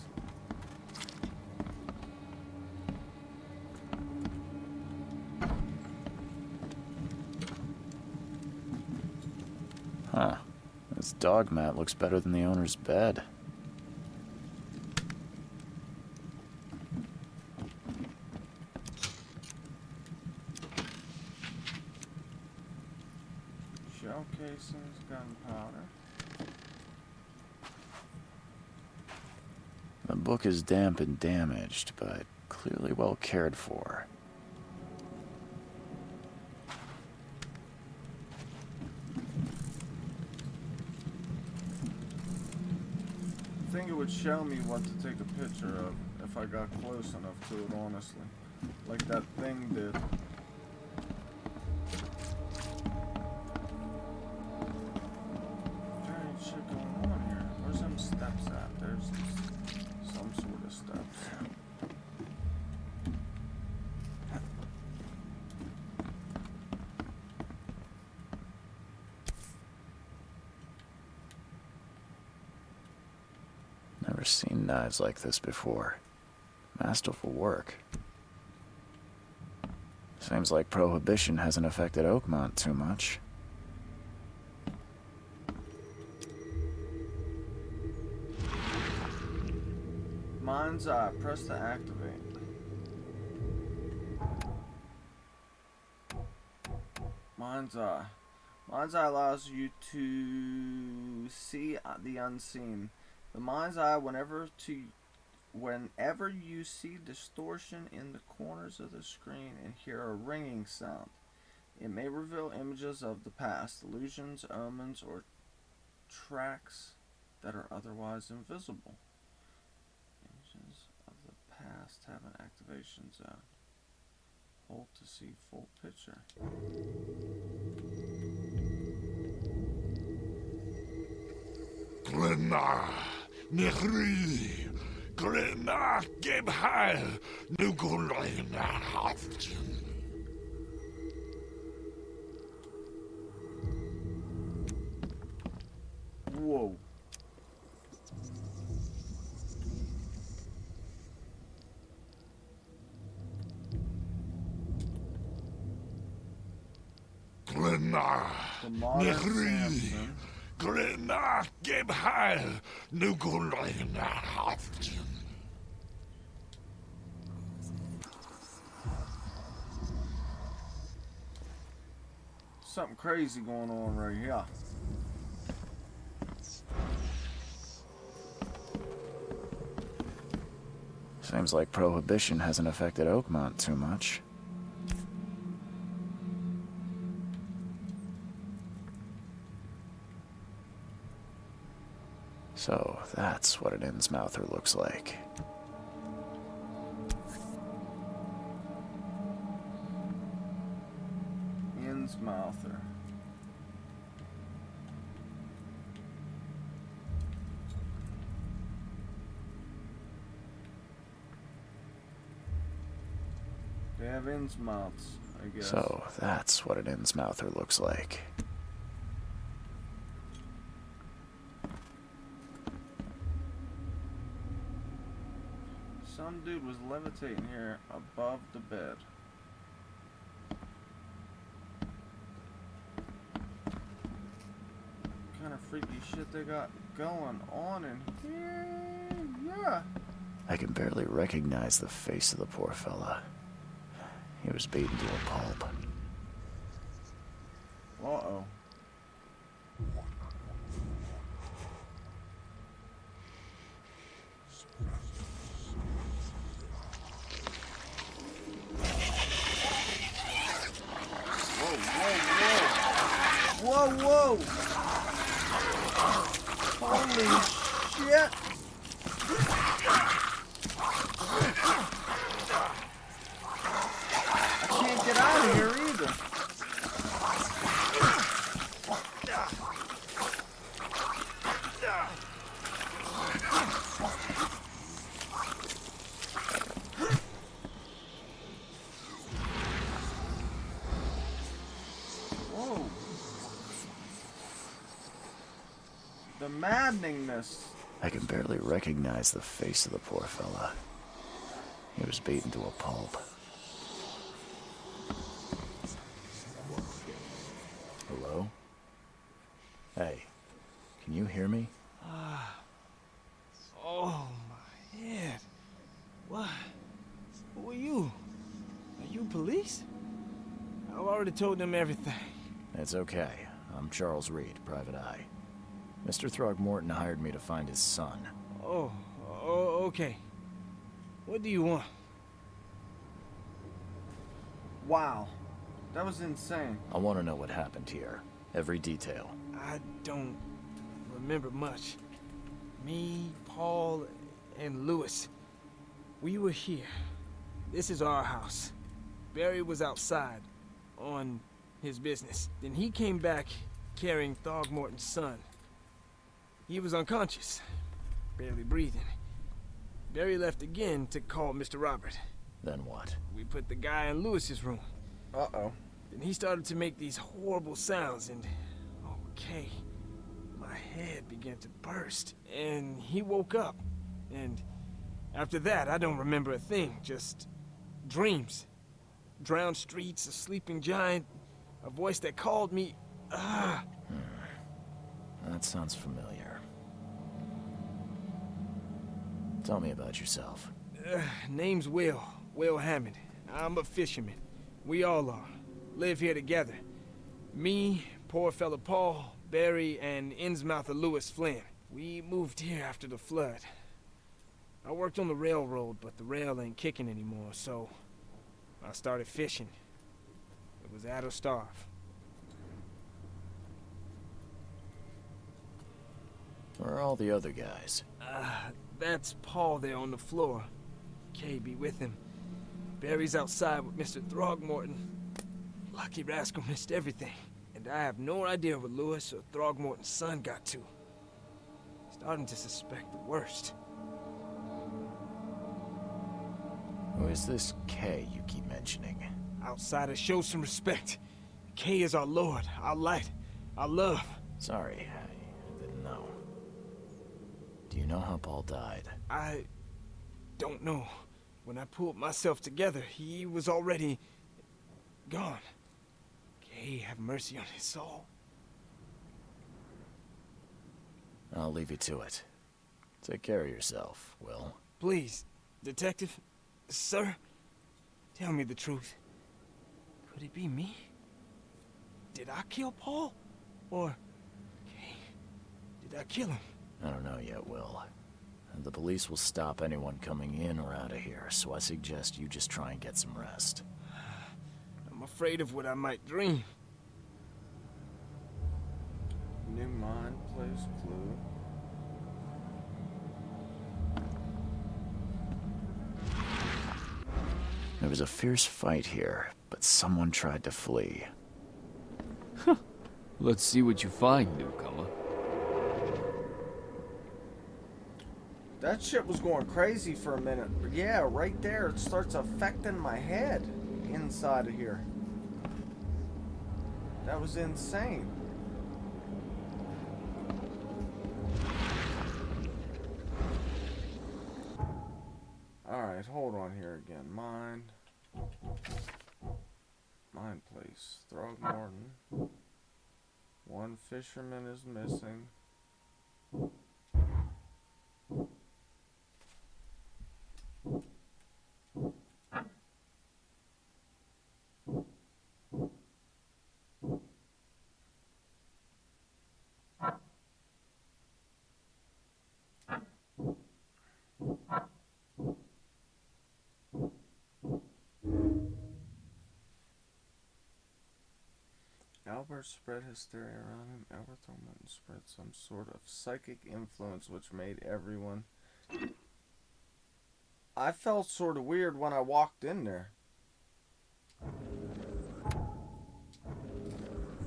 Huh. This dog mat looks better than the owner's bed. Shell casings, gunpowder. The book is damp and damaged, but clearly well cared for. I think it would show me what to take a picture of if I got close enough to it, honestly. Like that thing did. Giant shit going on here. Where's them steps at? There's some sort of steps. Never seen knives like this before. Masterful work. Seems like Prohibition hasn't affected Oakmont too much. Mind's Eye, press to activate. Mind's Eye. Mind's Eye allows you to see the unseen. The Mind's Eye, whenever you see distortion in the corners of the screen and hear a ringing sound, it may reveal images of the past, illusions, omens, or tracks that are otherwise invisible. Images of the past have an activation zone. Hold to see full picture. Glenna, Nehri, Glenna, Gebhal, Nugulina, Haftin. Whoa. Glenna, Nehri, Glenna, Gebhal, Nugulina, Haftin. Something crazy going on right here. Seems like Prohibition hasn't affected Oakmont too much. So that's what an Innsmouther looks like. Innsmouther. They have Innsmouths, I guess. So that's what an Innsmouther looks like. Some dude was levitating here above the bed. What kind of freaky shit they got going on in here? Yeah. I can barely recognize the face of the poor fella. He was beaten to a pulp. Uh-oh. Whoa! Holy shit! I can't get out of here either. Whoa. The maddeningness. I can barely recognize the face of the poor fella. He was beaten to a pulp. Hello? Hey, can you hear me? Oh, my head. What? Who are you? Are you police? I've already told them everything. It's okay. I'm Charles Reed, Private Eye. Mr. Throgmorton hired me to find his son. Oh, okay. What do you want? Wow. That was insane. I want to know what happened here. Every detail. I don't remember much. Me, Paul, and Lewis. We were here. This is our house. Barry was outside, on his business. Then he came back carrying Throgmorton's son. He was unconscious, barely breathing. Barry left again to call Mr. Robert. Then what? We put the guy in Lewis's room. Uh-oh. Then he started to make these horrible sounds and... okay. My head began to burst. And he woke up. And after that, I don't remember a thing. Just dreams. Drowned streets, a sleeping giant, a voice that called me. That sounds familiar. Tell me about yourself. Name's Will. Will Hammond. I'm a fisherman. We all are. Live here together. Me, poor fella Paul, Barry, and Innsmouther Lewis Flynn. We moved here after the flood. I worked on the railroad, but the rail ain't kicking anymore, so I started fishing. It was at or starve. Where are all the other guys? That's Paul there on the floor. Kay be with him. Barry's outside with Mr. Throgmorton. Lucky rascal missed everything. And I have no idea what Lewis or Throgmorton's son got to. Starting to suspect the worst. Who is this Kay you keep mentioning? Outsiders, show some respect. Kay is our lord, our light, our love. Sorry, I didn't know. Do you know how Paul died? I don't know. When I pulled myself together, he was already gone. Kay, have mercy on his soul. I'll leave you to it. Take care of yourself, Will. Please, detective, sir, tell me the truth. Could it be me? Did I kill Paul? Or, Kay, did I kill him? I don't know yet, Will. And the police will stop anyone coming in or out of here, so I suggest you just try and get some rest. I'm afraid of what I might dream. New mind plays clue. There was a fierce fight here, but someone tried to flee. Let's see what you find, newcomer. That shit was going crazy for a minute. But yeah, right there, it starts affecting my head inside of here. That was insane. Alright, hold on here again. Mine place. Throgmorton. One fisherman is missing. Albert spread hysteria around him. Albert Thornton spread some sort of psychic influence which made everyone... I felt sort of weird when I walked in there.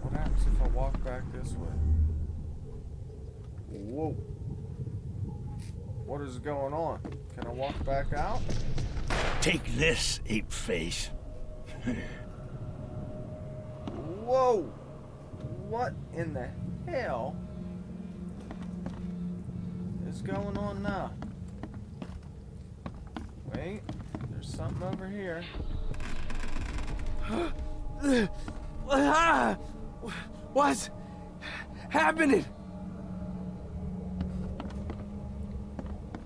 What happens if I walk back this way? Whoa. What is going on? Can I walk back out? Take this, ape face. Whoa! What in the hell is going on now? Wait, there's something over here. What's happening?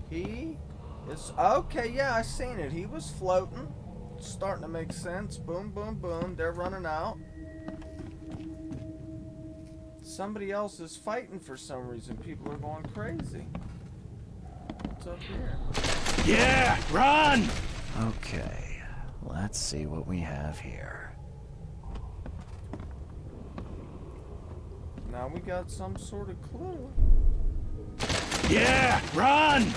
He is... Okay, yeah, I seen it. He was floating. It's starting to make sense. Boom, boom, boom. They're running out. Somebody else is fighting for some reason. People are going crazy. What's up here? Yeah, run! Okay, let's see what we have here. Now we got some sort of clue. Yeah, run!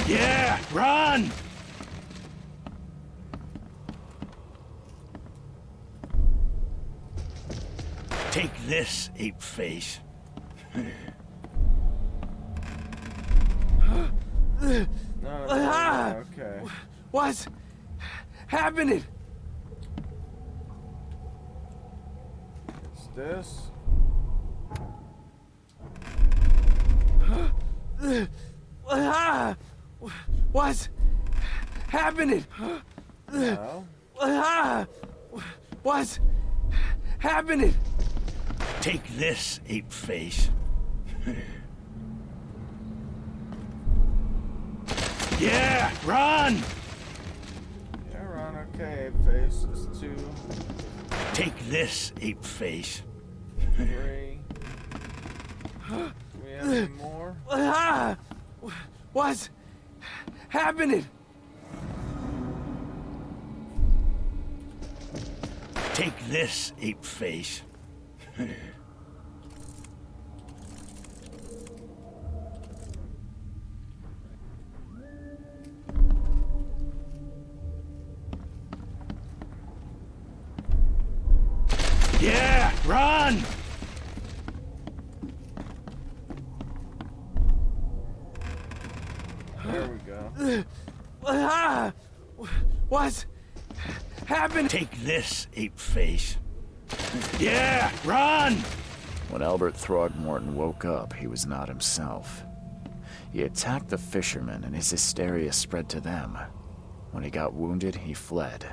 Yeah, run! Take this, ape face. No, okay. What's happening? It's this. What's happening? No. What's happening? Take this, ape face. Yeah, run! Yeah, run. Okay, ape face is 2. Take this, ape face. 3. Do we have any more? What's happening? Take this, ape face. Yeah, run! There we go. What's happening? Take this, ape face. Yeah, run! When Albert Throgmorton woke up, he was not himself. He attacked the fishermen, and his hysteria spread to them. When he got wounded, he fled.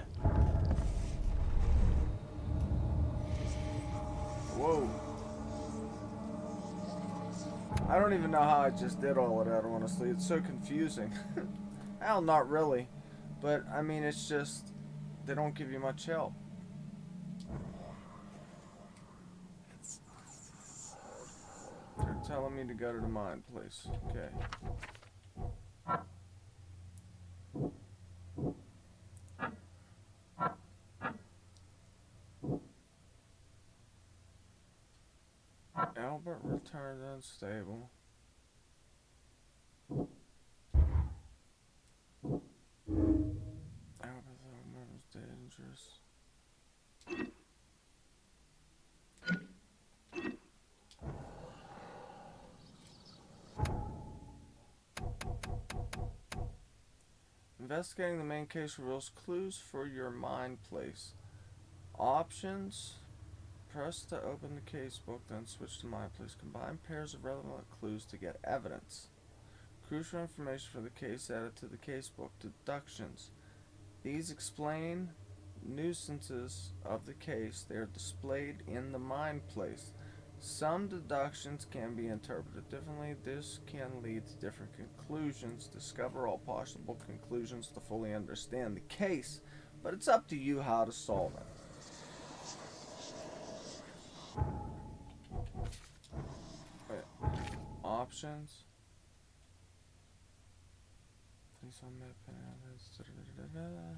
Whoa. I don't even know how I just did all of that, honestly. It's so confusing. Well, not really. But, I mean, it's just... They don't give you much help. They're telling me to go to the mine place. Okay. Albert returned unstable. Albert Thornton was dangerous. Investigating the main case reveals clues for your mine place. Options. Press to open the casebook, then switch to mine place. Combine pairs of relevant clues to get evidence. Crucial information for the case added to the casebook. Deductions. These explain nuisances of the case. They are displayed in the mine place. Some deductions can be interpreted differently. This can lead to different conclusions. Discover all possible conclusions to fully understand the case, but it's up to you how to solve it. Wait. Options. Please on map. Da-da-da-da-da.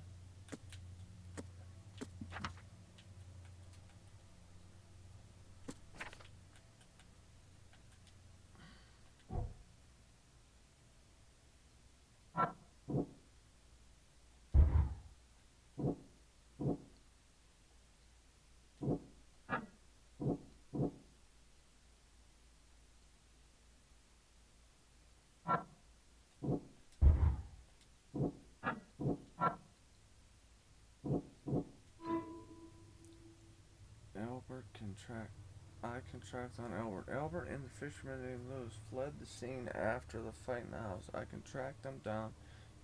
I contract on Albert. Albert and the fisherman named Lewis fled the scene after the fight in the house. I can track them down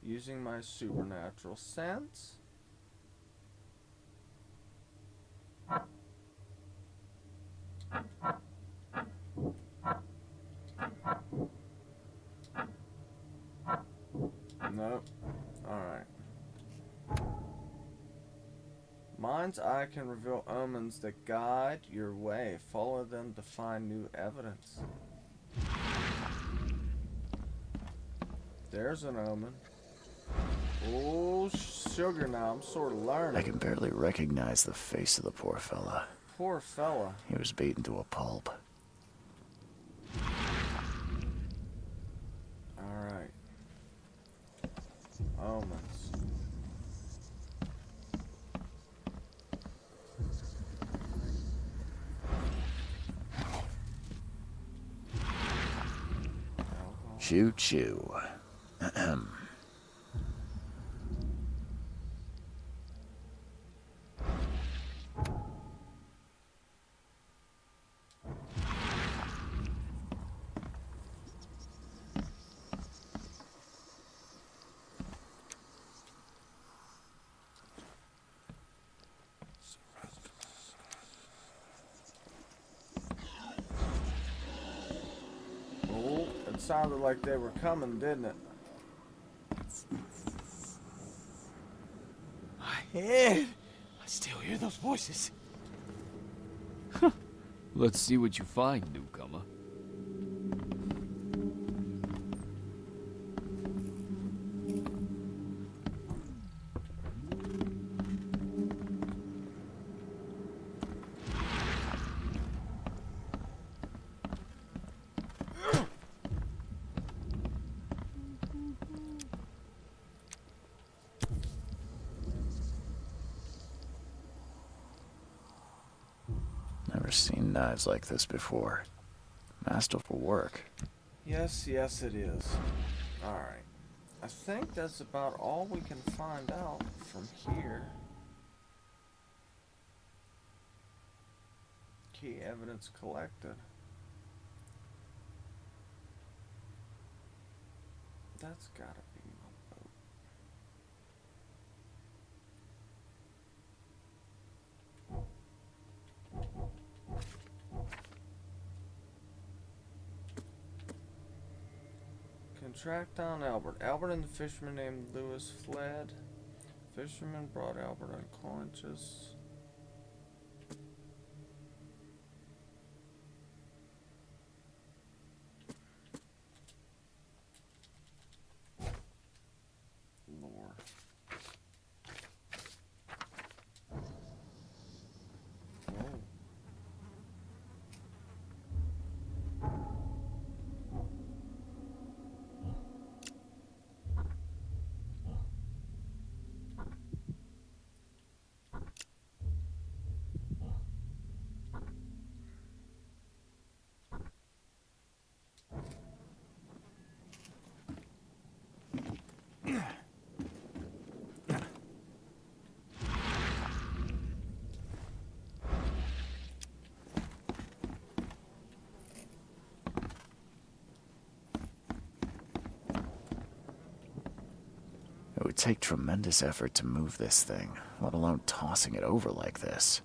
using my supernatural sense. Nope. Alright. Mind's eye can reveal omens that guide your way. Follow them to find new evidence. There's an omen. Oh, sugar now. I'm sort of learning. I can barely recognize the face of the poor fella. Poor fella. He was beaten to a pulp. Alright. Omens. Choo choo. Ahem. It sounded like they were coming, didn't it? My head! I still hear those voices. Let's see what you find, newcomer. Never seen knives like this before. Masterful work. Yes, yes it is. Alright. I think that's about all we can find out from here. Key evidence collected. That's gotta be my boat. Contract down Albert. Albert and the fisherman named Lewis fled. Fisherman brought Albert unconscious. Lore. Whoa. It would take tremendous effort to move this thing, let alone tossing it over like this.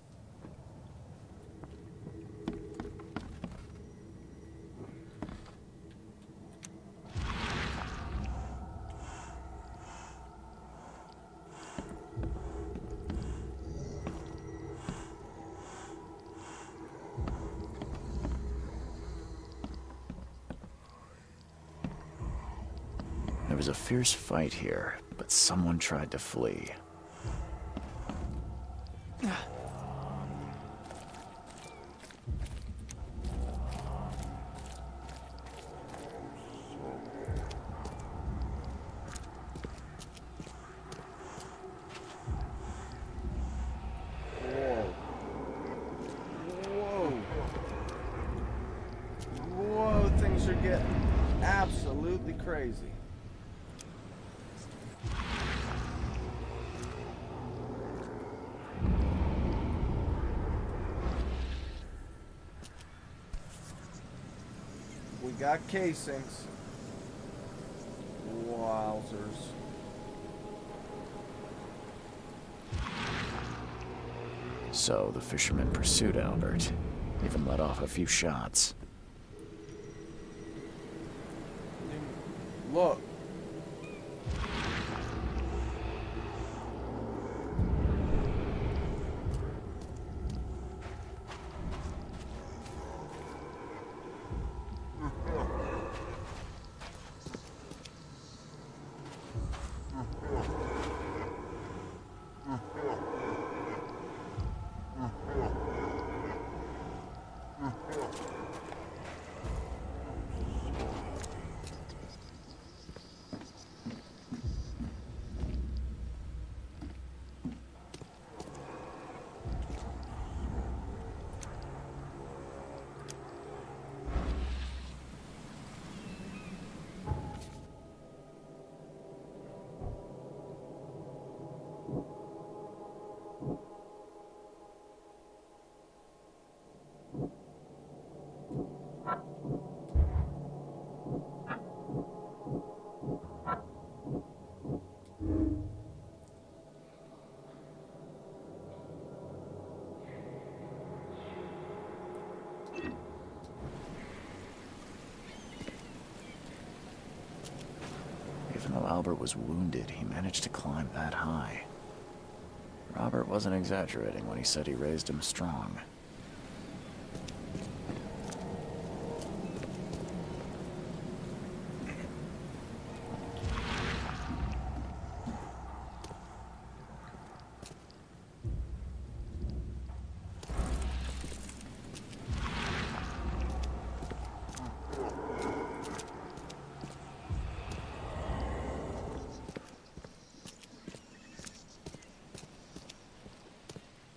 It was a fierce fight here, but someone tried to flee. Whoa, things are getting absolutely crazy. We got casings. Wowzers. So the fisherman pursued Albert, even let off a few shots. Look. Even though Albert was wounded, he managed to climb that high. Robert wasn't exaggerating when he said he raised him strong.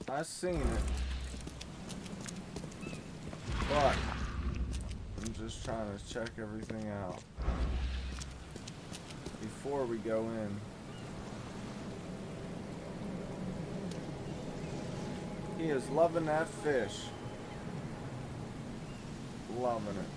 I seen it, but I'm just trying to check everything out before we go in. He is loving that fish. Loving it.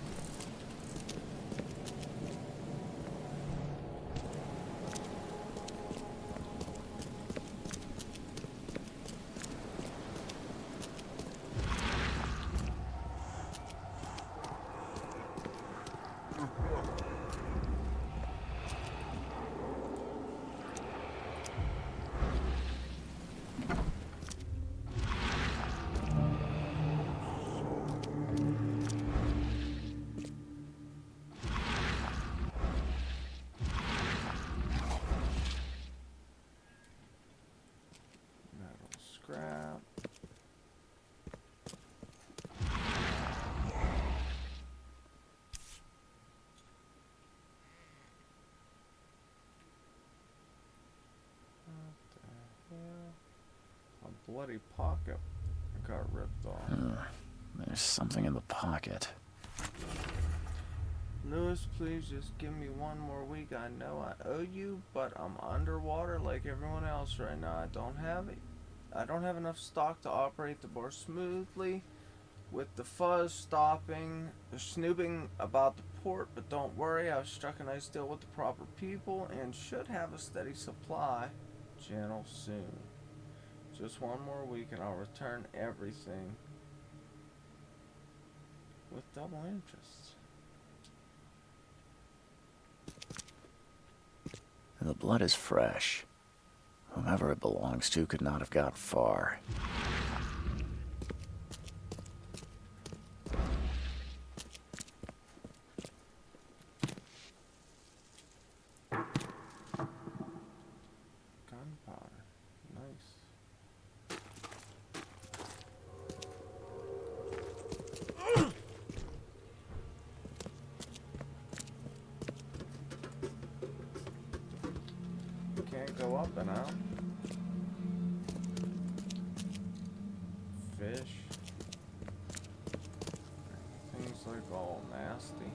Scrap. What the hell? A bloody pocket got ripped off. There's something in the pocket. Lewis, please just give me one more week. I know I owe you, but I'm underwater like everyone else right now. I don't have enough stock to operate the bar smoothly. With the fuzz stopping, snooping about the port, but don't worry, I've struck a nice deal with the proper people and should have a steady supply channel soon. Just one more week and I'll return everything with double interest. The blood is fresh. Whomever it belongs to could not have got far. go up and out. Fish. Things like all nasty.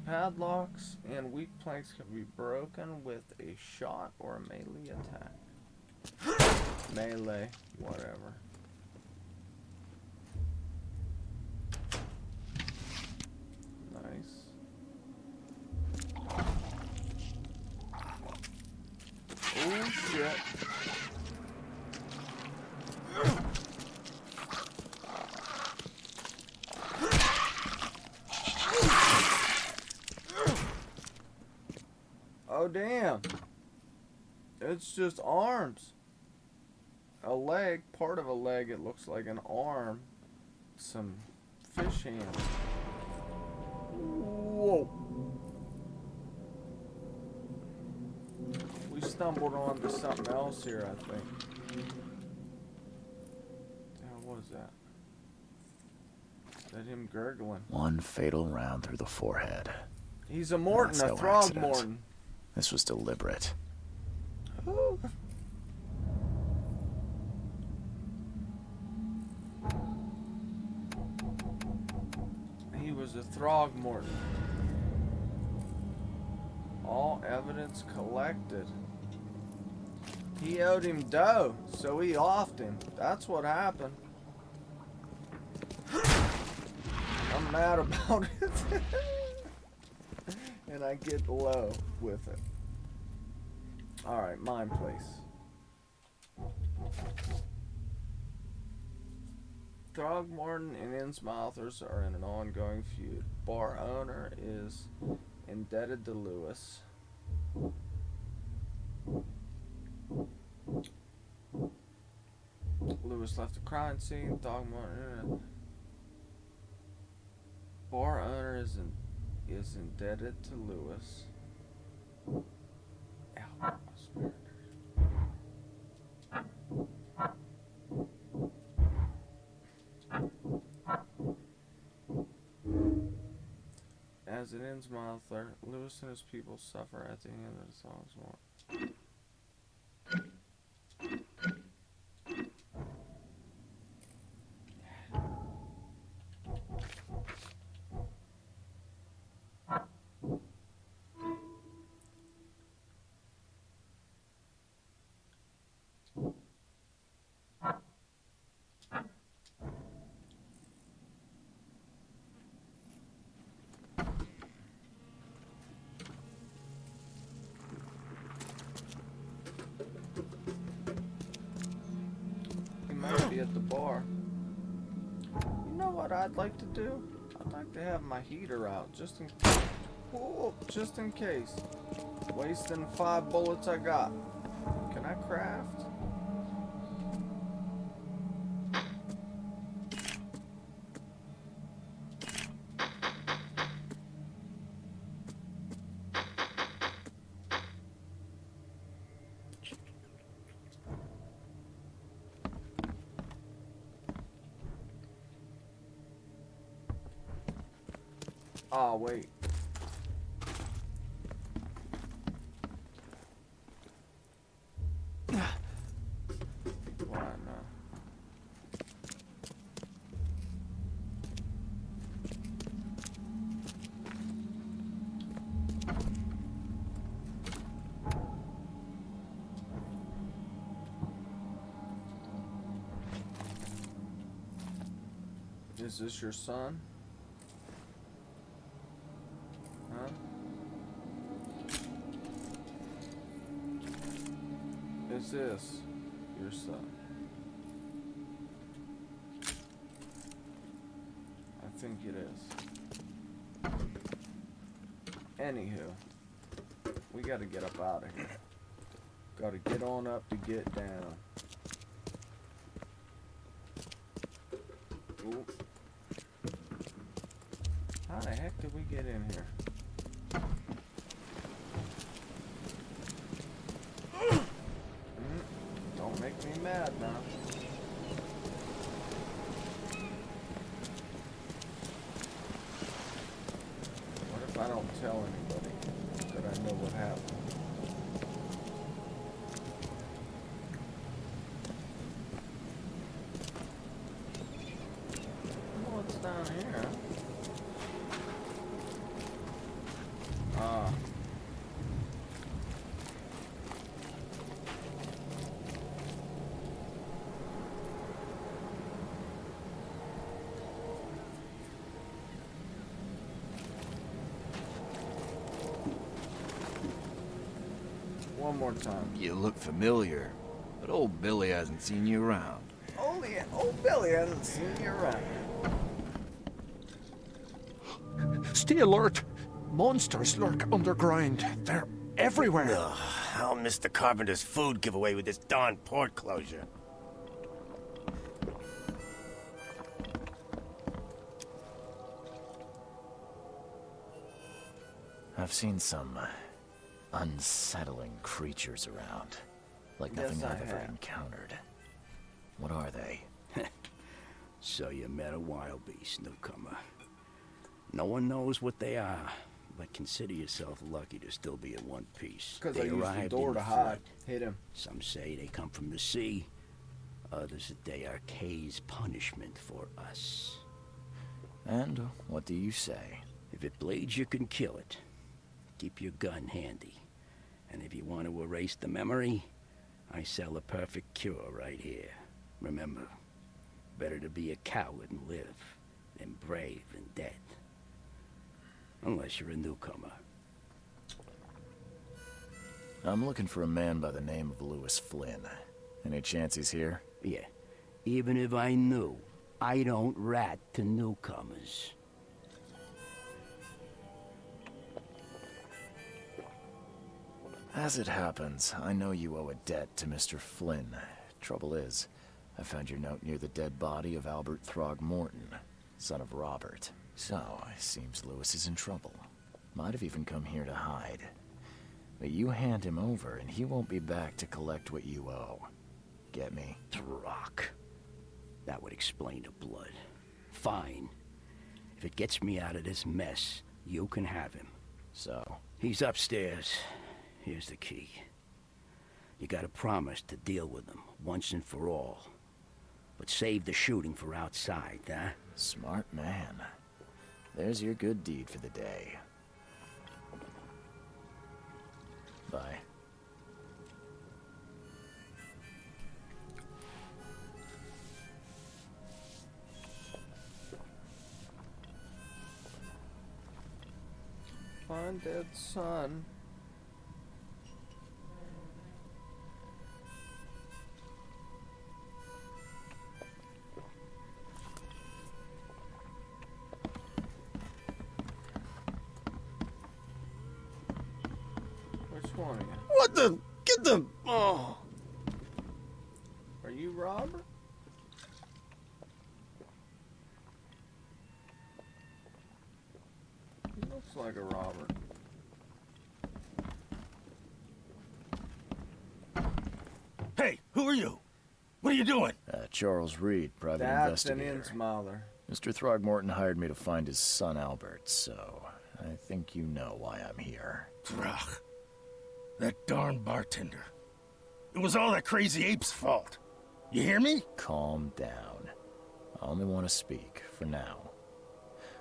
Padlocks and weak planks can be broken with a shot or a melee attack. Melee, whatever. Nice. Oh shit. Oh damn. It's just arms. A leg, part of a leg, it looks like an arm. Some fish hands. Whoa. We stumbled onto something else here, I think. What was that? Is that him gurgling? One fatal round through the forehead. He's a Morton, That's a no Throg accident. Morton. This was deliberate. Ooh. He was a Throgmorton. All evidence collected. He owed him dough, so he offed him. That's what happened. I'm mad about it. And I get low with it. Alright, mine place. Throgmorton and Innsmouthers are in an ongoing feud. Bar owner is indebted to Lewis. Lewis left the crime scene. Throgmorton. Bar owner is indebted to Lewis. Ow, I swear. As it ends, Mouther, Lewis and his people suffer at the end of the song's war. At the bar. You know what I'd like to do? I'd like to have my heater out just in case. Wasting 5 bullets I got. Can I craft? Oh, wait. Why not? Is this your son? Huh? Is this your son? I think it is. Anywho, we gotta get up out of here. Gotta get on up to get down. Ooh. How the heck did we get in here? Don't make that now. What if I don't tell anybody that I know what happened? What's down here? Ah. One more time. You look familiar, but old Billy hasn't seen you around. Old Billy hasn't seen you around. Stay alert! Monsters lurk underground. They're everywhere. Ugh, how'll Mr. Carpenter's food give away with this darn port closure? I've seen some unsettling creatures around, like nothing Yes, I I've ever have. encountered. What are they? So you met a wild beast, newcomer. No one knows what they are, but consider yourself lucky to still be in one piece. Because I They used the arrived door in to the hide. flood. Hit him. Some say they come from the sea. Others that they are Kay's punishment for us. And what do you say? If it bleeds, you can kill it. Keep your gun handy. And if you want to erase the memory, I sell a perfect cure right here. Remember, better to be a coward and live than brave and dead. Unless you're a newcomer. I'm looking for a man by the name of Lewis Flynn. Any chance he's here? Yeah. Even if I knew, I don't rat to newcomers. As it happens, I know you owe a debt to Mr. Flynn. Trouble is, I found your note near the dead body of Albert Throgmorton, son of Robert. So, it seems Lewis is in trouble. Might have even come here to hide. But you hand him over, and he won't be back to collect what you owe. Get me? Throck. That would explain the blood. Fine. If it gets me out of this mess, you can have him. So? He's upstairs. Here's the key. You gotta promise to deal with him, once and for all. But save the shooting for outside, huh? Smart man. There's your good deed for the day. Bye. Find dead son. Which one are you? What the? Get the... Oh. Are you Robert? He looks like a Robert. Hey, who are you? What are you doing? Charles Reed, private That's an investigator. Innsmouth. Mr. Throgmorton hired me to find his son Albert, so I think you know why I'm here. Throg. That darn bartender. It was all that crazy ape's fault. You hear me? Calm down. I only want to speak, for now.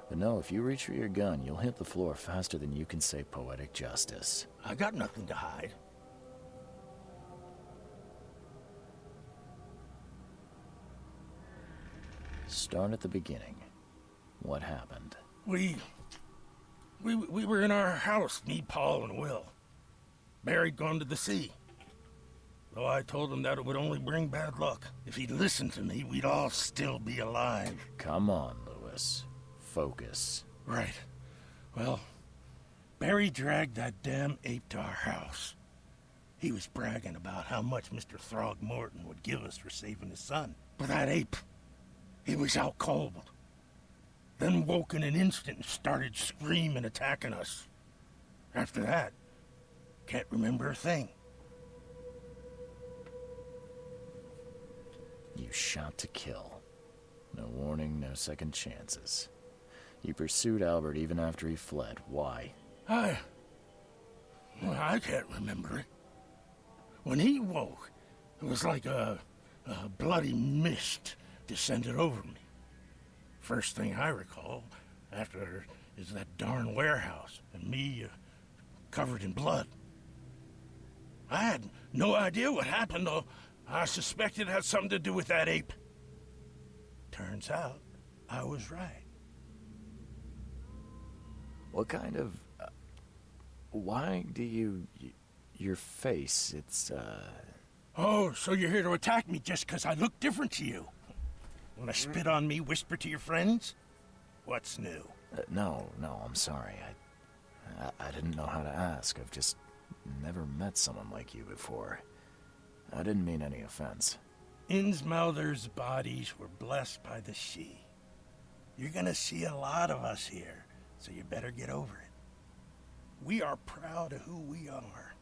But no, if you reach for your gun, you'll hit the floor faster than you can say poetic justice. I got nothing to hide. Start at the beginning. What happened? We were in our house, me, Paul, and Will. Barry'd gone to the sea. Though I told him that it would only bring bad luck. If he'd listened to me, we'd all still be alive. Come on, Lewis. Focus. Right. Well, Barry dragged that damn ape to our house. He was bragging about how much Mr. Throgmorton would give us for saving his son. But that ape, he was out cold. Then woke in an instant and started screaming, attacking us. After that, can't remember a thing. you shot to kill. No warning, no second chances. You pursued Albert even after he fled. Why? I can't remember it. When he woke, it was like a bloody mist descended over me. First thing I recall after is that darn warehouse and me covered in blood. I had no idea what happened, though. I suspected it had something to do with that ape. Turns out, I was right. What kind of... why do you... your face, it's, Oh, so you're here to attack me just because I look different to you? Want to spit on me, whisper to your friends? What's new? No, I'm sorry. I didn't know how to ask. I've just never met someone like you before. I didn't mean any offense. Innsmouther's bodies were blessed by the sea. You're gonna see a lot of us here, so you better get over it. We are proud of who we are.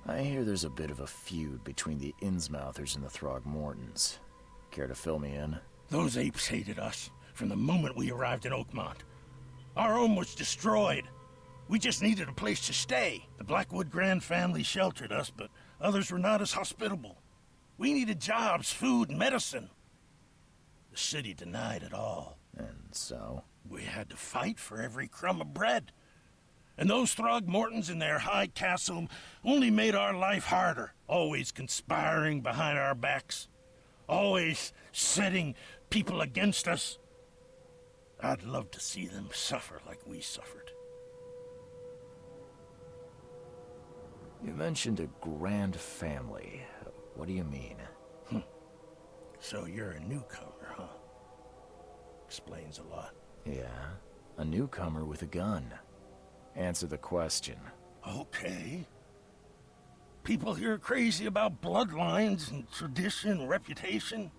I hear there's a bit of a feud between the Innsmouthers and the Throgmortons. Care to fill me in? Those apes hated us from the moment we arrived in Oakmont. Our home was destroyed. We just needed a place to stay. The Blackwood Grand family sheltered us, but others were not as hospitable. We needed jobs, food, and medicine. The city denied it all. And so? We had to fight for every crumb of bread. And those Throgmortons in their high castle only made our life harder, always conspiring behind our backs, always setting people against us. I'd love to see them suffer like we suffered. You mentioned a grand family. What do you mean? So you're a newcomer, huh? Explains a lot. Yeah, a newcomer with a gun. Answer the question. Okay. People here are crazy about bloodlines and tradition and reputation.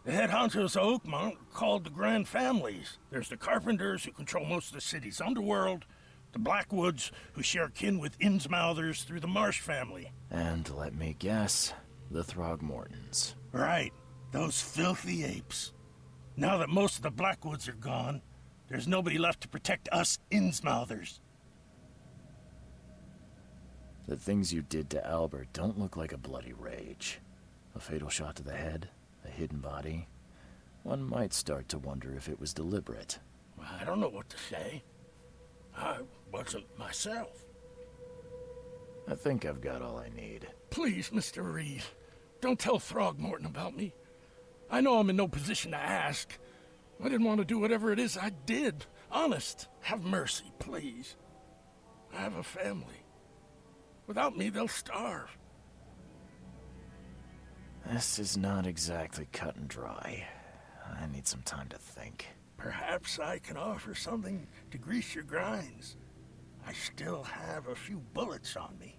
The head honchos of Oakmont are called the Grand Families. There's the Carpenters, who control most of the city's underworld, the Blackwoods, who share kin with Innsmouthers through the Marsh family. And let me guess, the Throgmortons. Right, those filthy apes. Now that most of the Blackwoods are gone, there's nobody left to protect us Innsmouthers. The things you did to Albert don't look like a bloody rage. A fatal shot to the head, a hidden body. One might start to wonder if it was deliberate. I don't know what to say. I wasn't myself. I think I've got all I need. Please, Mr. Reed, don't tell Throgmorton about me. I know I'm in no position to ask. I didn't want to do whatever it is I did. Honest, have mercy, please. I have a family. Without me, they'll starve. This is not exactly cut and dry. I need some time to think. Perhaps I can offer something to grease your grinds. I still have a few bullets on me.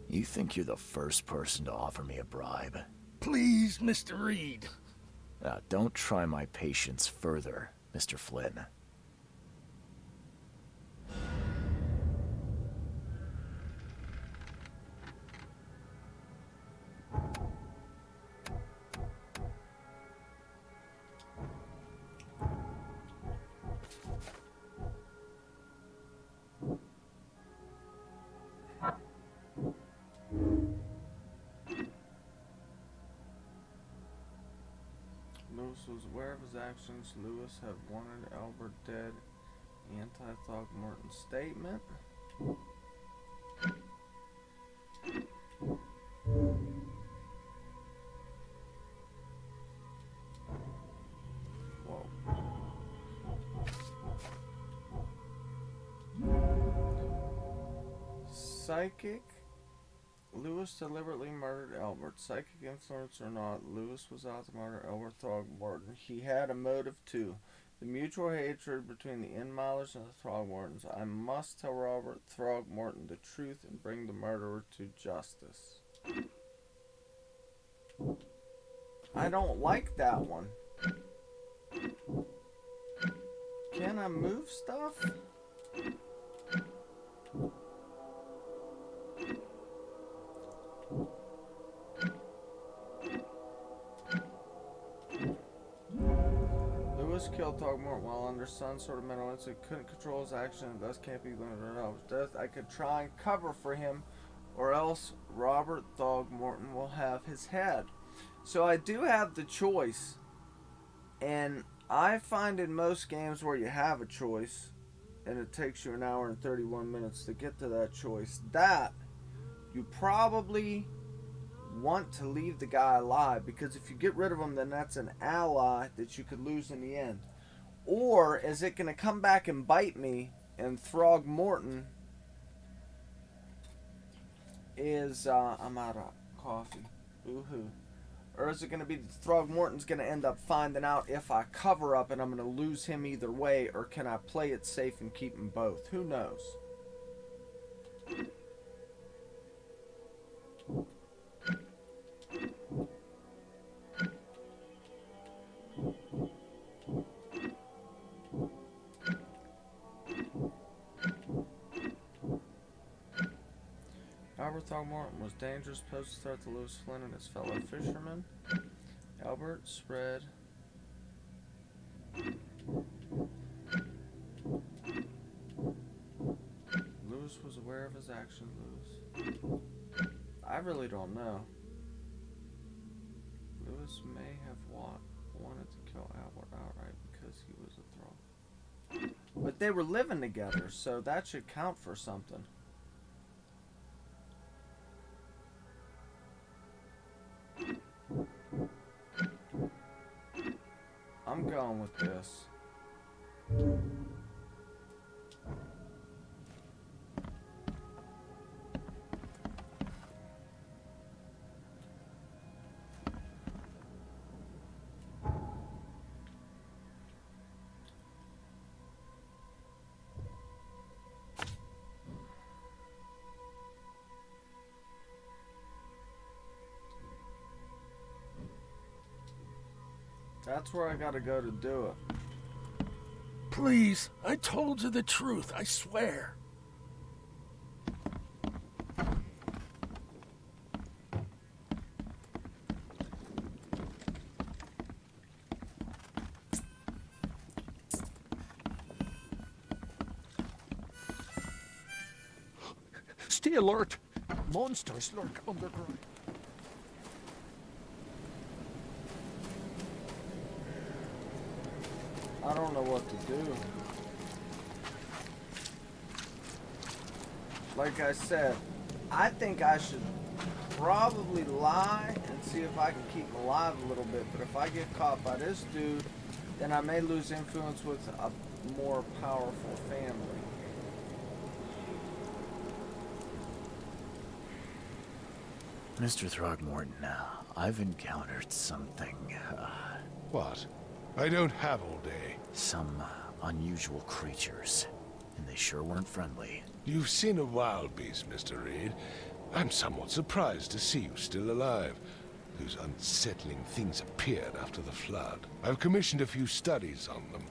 You think you're the first person to offer me a bribe? Please, Mr. Reed. Now, don't try my patience further, Mr. Flynn. Lewis was aware of his actions. Lewis had wanted Albert dead. Anti-Throgmorton statement. Whoa. Psychic. Lewis deliberately murdered Albert. Psychic influence or not, Lewis was out to murder Albert Throgmorton. He had a motive too. The mutual hatred between the Innsmouthers and the Throgmortons. I must tell Robert Throgmorton the truth and bring the murderer to justice. I don't like that one. Can I move stuff? Lewis killed Throgmorton while under some sort of mental institute, couldn't control his action, and thus can't be limited of his death. I could try and cover for him, or else Robert Throgmorton will have his head. So I do have the choice, and I find in most games where you have a choice, and it takes you an hour and 31 minutes to get to that choice, that you probably want to leave the guy alive, because if you get rid of him, then that's an ally that you could lose in the end. Or is it going to come back and bite me, and Throgmorton is I'm out of coffee, boo-hoo. Or is it going to be Throgmorton's going to end up finding out if I cover up and I'm going to lose him either way, or can I play it safe and keep them both? Who knows? Albert Throgmorton was dangerous, posed a threat to Lewis Flynn and his fellow fishermen. Albert spread Lewis was aware of his actions. Lewis, I really don't know. Lewis may have wanted to kill Albert outright because he was a Throg. But they were living together, so that should count for something. I'm going with this. That's where I gotta go to do it. Please, I told you the truth, I swear. Stay alert! Monsters lurk underground. I don't know what to do. Like I said, I think I should probably lie and see if I can keep him alive a little bit. But if I get caught by this dude, then I may lose influence with a more powerful family. Mr. Throgmorton, I've encountered something. What? I don't have all day. Some unusual creatures, and they sure weren't friendly. You've seen a wild beast, Mr. Reed. I'm somewhat surprised to see you still alive. Those unsettling things appeared after the flood. I've commissioned a few studies on them,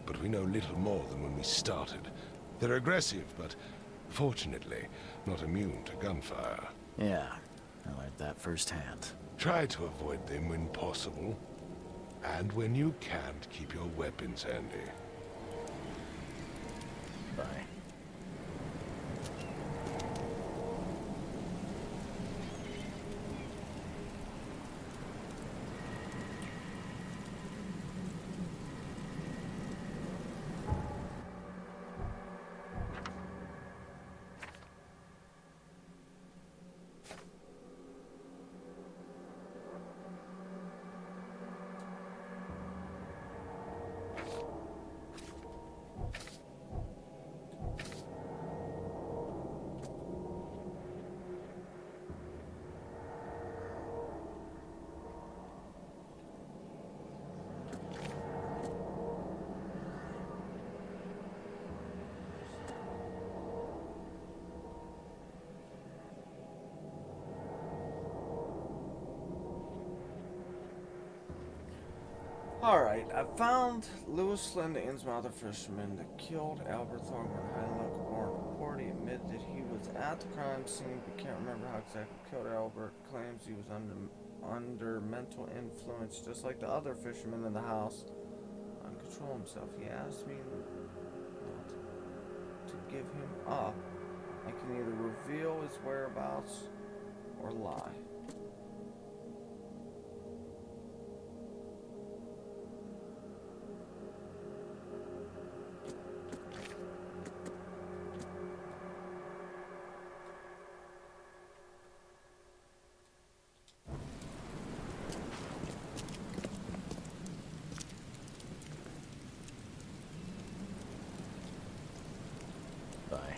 but we know little more than when we started. They're aggressive, but fortunately not immune to gunfire. Yeah, I learned that firsthand. Try to avoid them when possible. And when you can't, keep your weapons handy. Bye. Alright, I found Lewis Flynn, the Innsmouther fisherman that killed Albert Throgmorton. High local warrant report. He admitted that he was at the crime scene, but can't remember how exactly killed Albert. Claims he was under mental influence, just like the other fishermen in the house. control himself. He asked me not to give him up. I can either reveal his whereabouts or lie. Bye.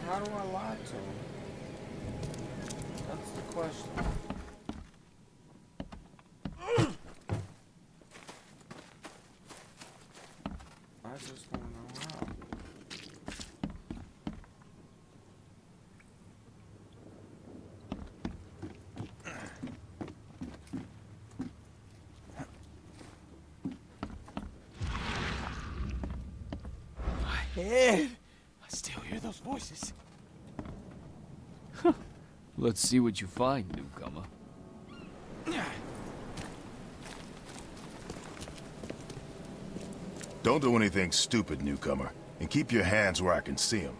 How do I lie to him? That's the question. I just want to know how. My head! I still hear those voices. Let's see what you find, newcomer. Don't do anything stupid, newcomer, and keep your hands where I can see them.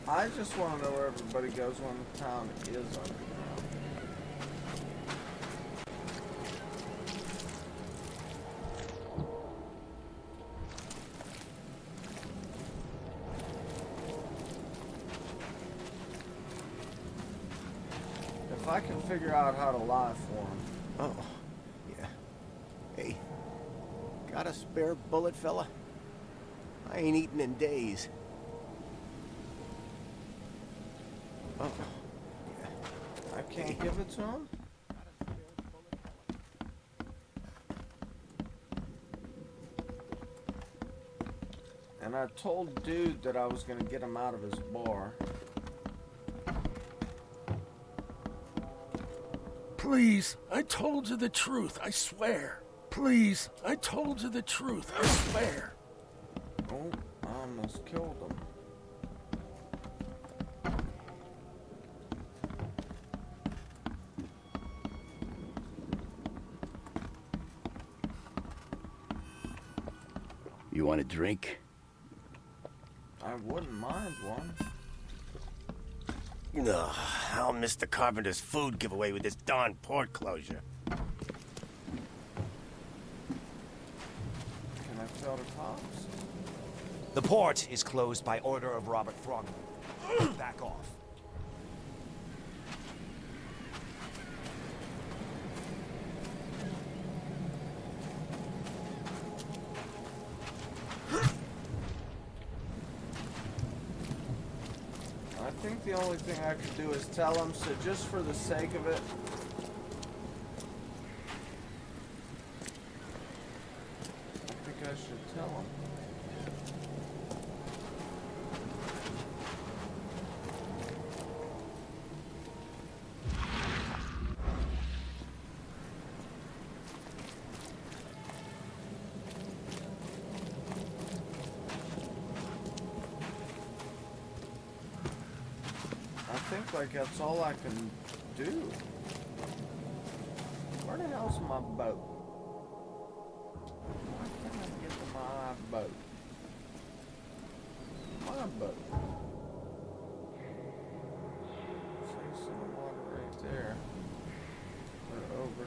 I just want to know where everybody goes when the town is underground. If I can figure out how to lie for him. Oh, yeah. Hey, got a spare bullet, fella? I ain't eaten in days. Oh, yeah. I can't give it to him? And I told dude that I was gonna get him out of his bar. Please, I told you the truth, I swear. Please, I told you the truth, I swear. Oh, I almost killed him. You want a drink? I wouldn't mind one. Ugh, I'll miss the carpenter's food giveaway with this darn port closure. Can I tell the cops? The port is closed by order of Robert Throgmorton. Back off. I think the only thing I could do is tell him, so just for the sake of it. I think I should tell him. I think like that's all I can do. Where the hell's my boat? Why can't I get to my boat? My boat. Facing the water right there. We're over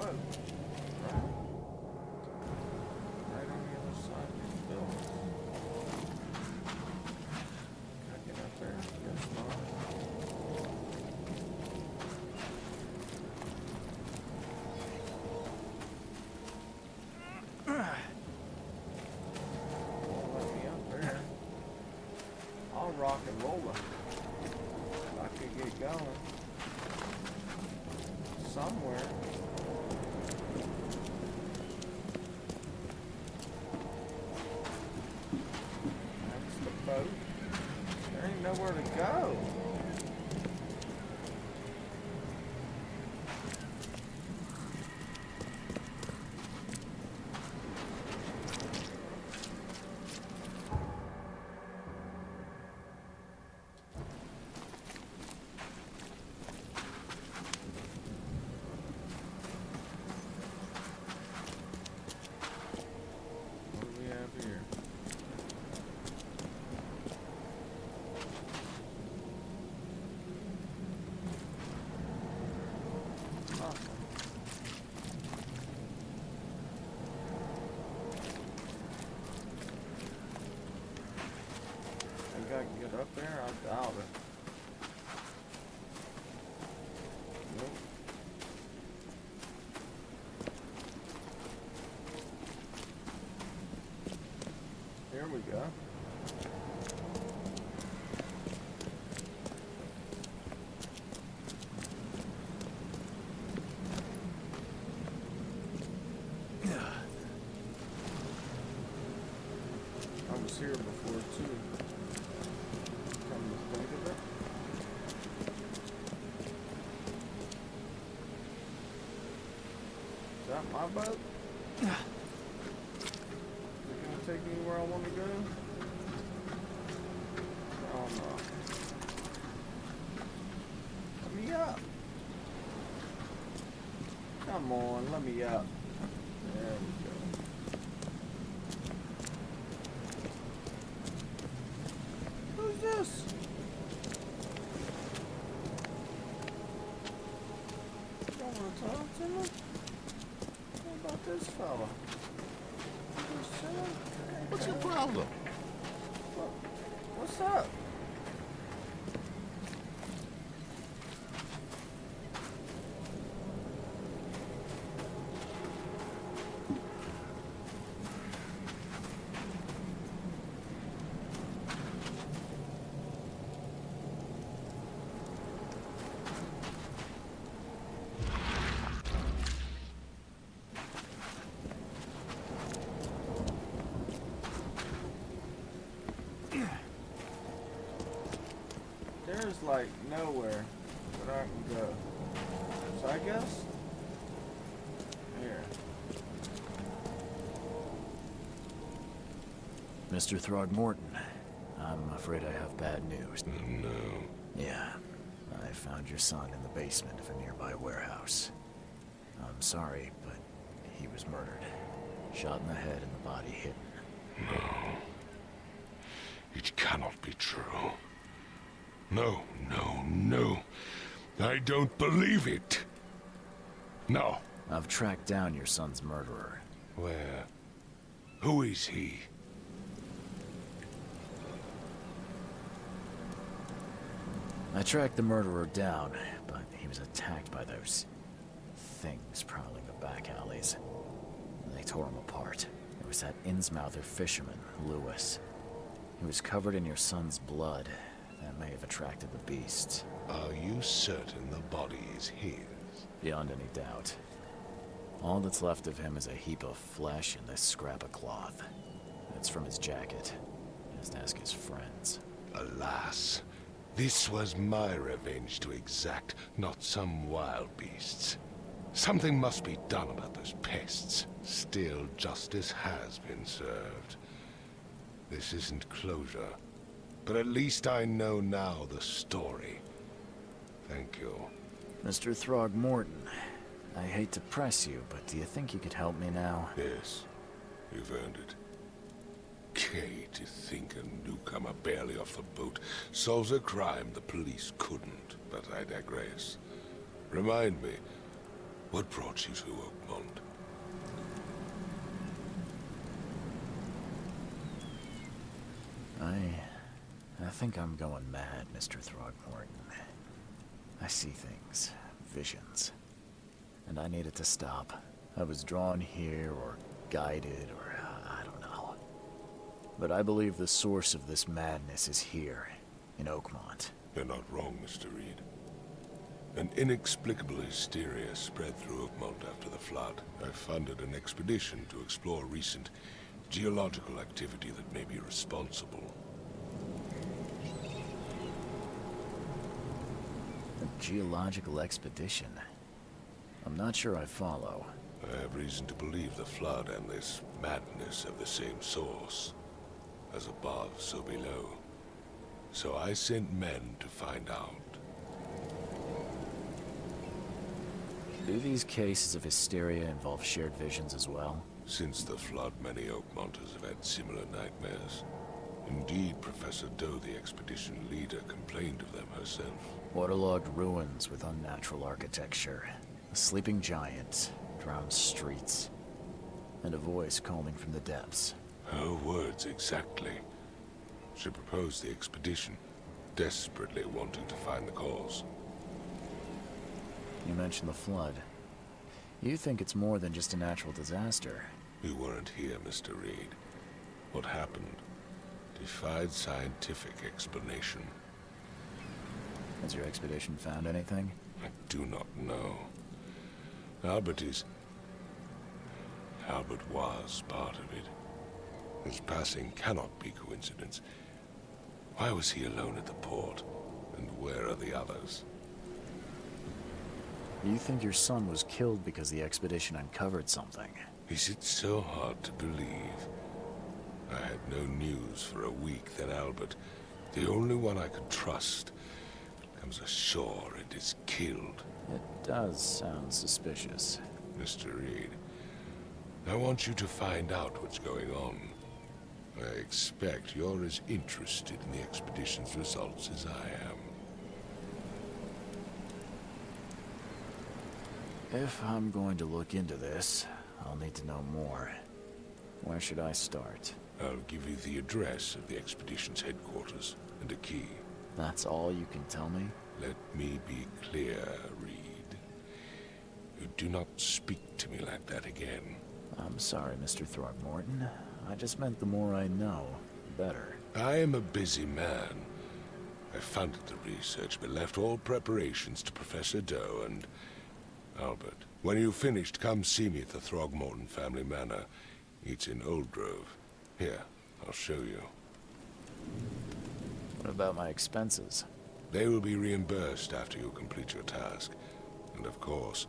boat. Right. Right on the other side of these buildings. Can I get up there? Guess not. Won't let me up there. I'll rock and roll it. If I could get going. Somewhere. That's the boat. There ain't nowhere to go. I can get up there? I doubt it. Nope. Here we go. I was here before too. Come to think of it. Is that my boat? Is it gonna take me where I want to go? Oh no. Let me up. Come on, let me up. There we go. Who's this? You want to talk to me? What about this fella? What's your problem? What's up? There's like nowhere that I can go. So I guess here. Mr. Throgmorton, I'm afraid I have bad news. No. Yeah, I found your son in the basement of a nearby warehouse. I'm sorry, but he was murdered. Shot in the head and the body hidden. No. It cannot be true. No, no, no. I don't believe it. No. I've tracked down your son's murderer. Where? Who is he? I tracked the murderer down, but he was attacked by those things prowling the back alleys. They tore him apart. It was that Innsmouther fisherman, Lewis. He was covered in your son's blood. That may have attracted the beasts. Are you certain the body is his? Beyond any doubt. All that's left of him is a heap of flesh and this scrap of cloth. It's from his jacket. Just ask his friends. Alas, this was my revenge to exact, not some wild beast's. Something must be done about those pests. Still, justice has been served. This isn't closure, but at least I know now the story. Thank you. Mr. Throgmorton, I hate to press you, but do you think you could help me now? Yes, you've earned it. Kay, to think a newcomer barely off the boat solves a crime the police couldn't, but I digress. Remind me, What brought you to Oakmont? I think I'm going mad, Mr. Throgmorton. I see things, visions, and I needed to stop. I was drawn here, or guided, or I don't know. But I believe the source of this madness is here, in Oakmont. You're not wrong, Mr. Reed. An inexplicable hysteria spread through Oakmont after the flood. I funded an expedition to explore recent geological activity that may be responsible. A geological expedition? I'm not sure I follow. I have reason to believe the flood and this madness have the same source. As above, so below. So I sent men to find out. Do these cases of hysteria involve shared visions as well? Since the flood, many Oakmonters have had similar nightmares. Indeed, Professor Doe, the expedition leader, complained of them herself. Waterlogged ruins with unnatural architecture. A sleeping giant, drowned streets, and a voice calling from the depths. Her words exactly. She proposed the expedition, desperately wanting to find the cause. You mentioned the flood. You think it's more than just a natural disaster? You weren't here, Mr. Reed. What happened defied scientific explanation. Has your expedition found anything? I do not know. Albert was part of it. His passing cannot be coincidence. Why was he alone at the port? And where are the others? You think your son was killed because the expedition uncovered something? Is it so hard to believe? I had no news for a week, then Albert, the only one I could trust, comes ashore and is killed. It does sound suspicious. Mr. Reed, I want you to find out what's going on. I expect you're as interested in the expedition's results as I am. If I'm going to look into this, I'll need to know more. Where should I start? I'll give you the address of the expedition's headquarters and a key. That's all you can tell me? Let me be clear, Reed. You do not speak to me like that again. I'm sorry, Mr. Throgmorton. I just meant the more I know, the better. I am a busy man. I funded the research, but left all preparations to Professor Doe and Albert. When you've finished, come see me at the Throgmorton family manor. It's in Old Grove. Here, I'll show you. What about my expenses? They will be reimbursed after you complete your task. And of course,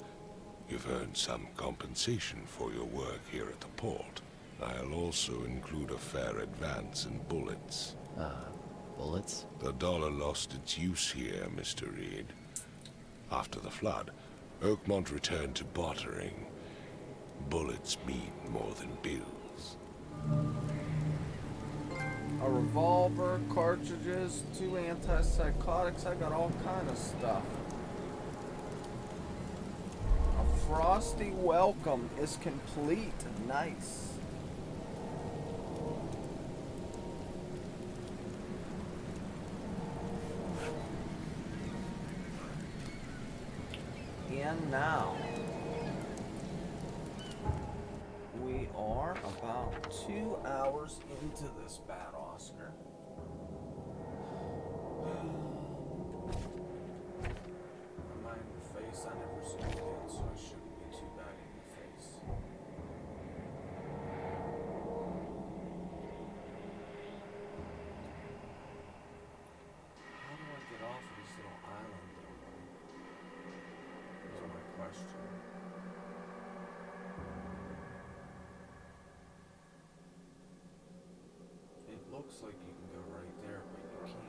you've earned some compensation for your work here at the port. I'll also include a fair advance in bullets. Bullets? The dollar lost its use here, Mr. Reed. After the flood, Oakmont returned to bartering. Bullets mean more than bills. A revolver, cartridges, 2 antipsychotics, I got all kind of stuff. Afrosty Welcome is complete. Nice. And now, we are about 2 hours into this bad Oscar. Am I in your face? I never zoomed in, so I shouldn't be too bad in your face. How do I get off of this little island though? Is my question. It looks like you can go right there, but you can't.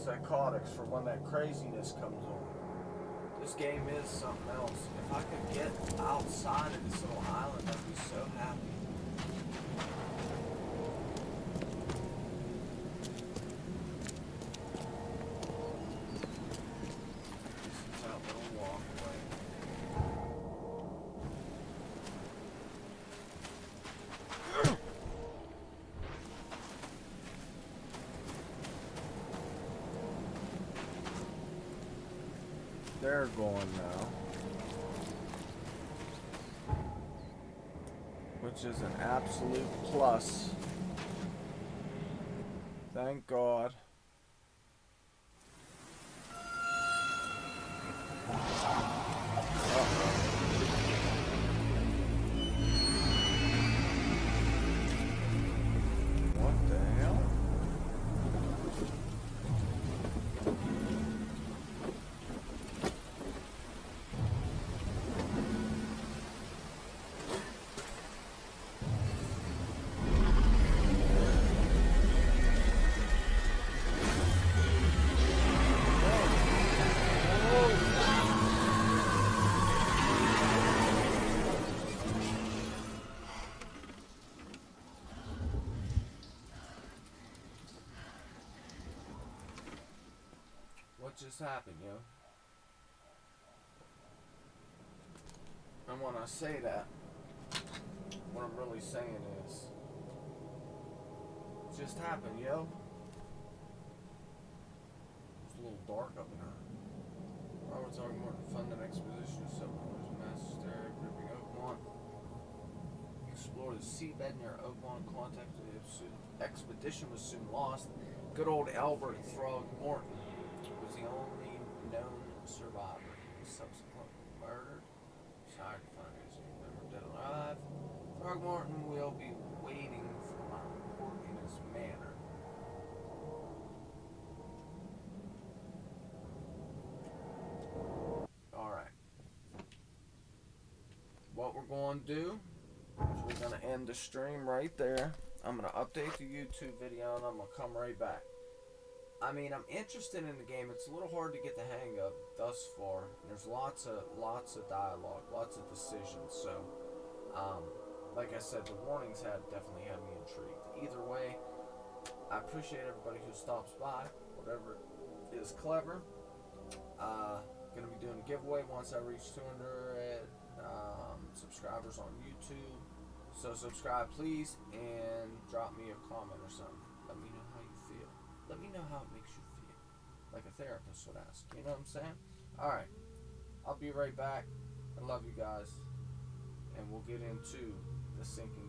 antipsychotics for when that craziness comes on. This game is something else. If I could get outside of this little island, I'd be so happy. This is that little walkway. They're going now. Which is an absolute plus. Thank God. What the hell? What just happened, yo? And when I say that, what I'm really saying is, it just happened, yo. It's a little dark up in here. Robert Throckmorton funded an expedition to submarine Master gripping Oakmont. Explore the seabed near Oakmont. Contacted the expedition was soon lost. Good old Albert Throgmorton was the only known survivor. He was subsequently murdered. Sorry to find his member dead alive. Throgmorton will be waiting for my report in his manor. Alright. What we're going to do is we're going to end the stream right there. I'm going to update the YouTube video and I'm going to come right back. I mean, I'm interested in the game. It's a little hard to get the hang of thus far. There's lots of dialogue, lots of decisions. So, like I said, the warnings definitely had me intrigued. Either way, I appreciate everybody who stops by. Whatever is clever. Gonna be doing a giveaway once I reach 200 subscribers on YouTube. So subscribe, please, and drop me a comment or something. Let me know how you feel. Let me know how it makes you feel. Like a therapist would ask. You know what I'm saying? Alright. I'll be right back. I love you guys. And we'll get into the sinking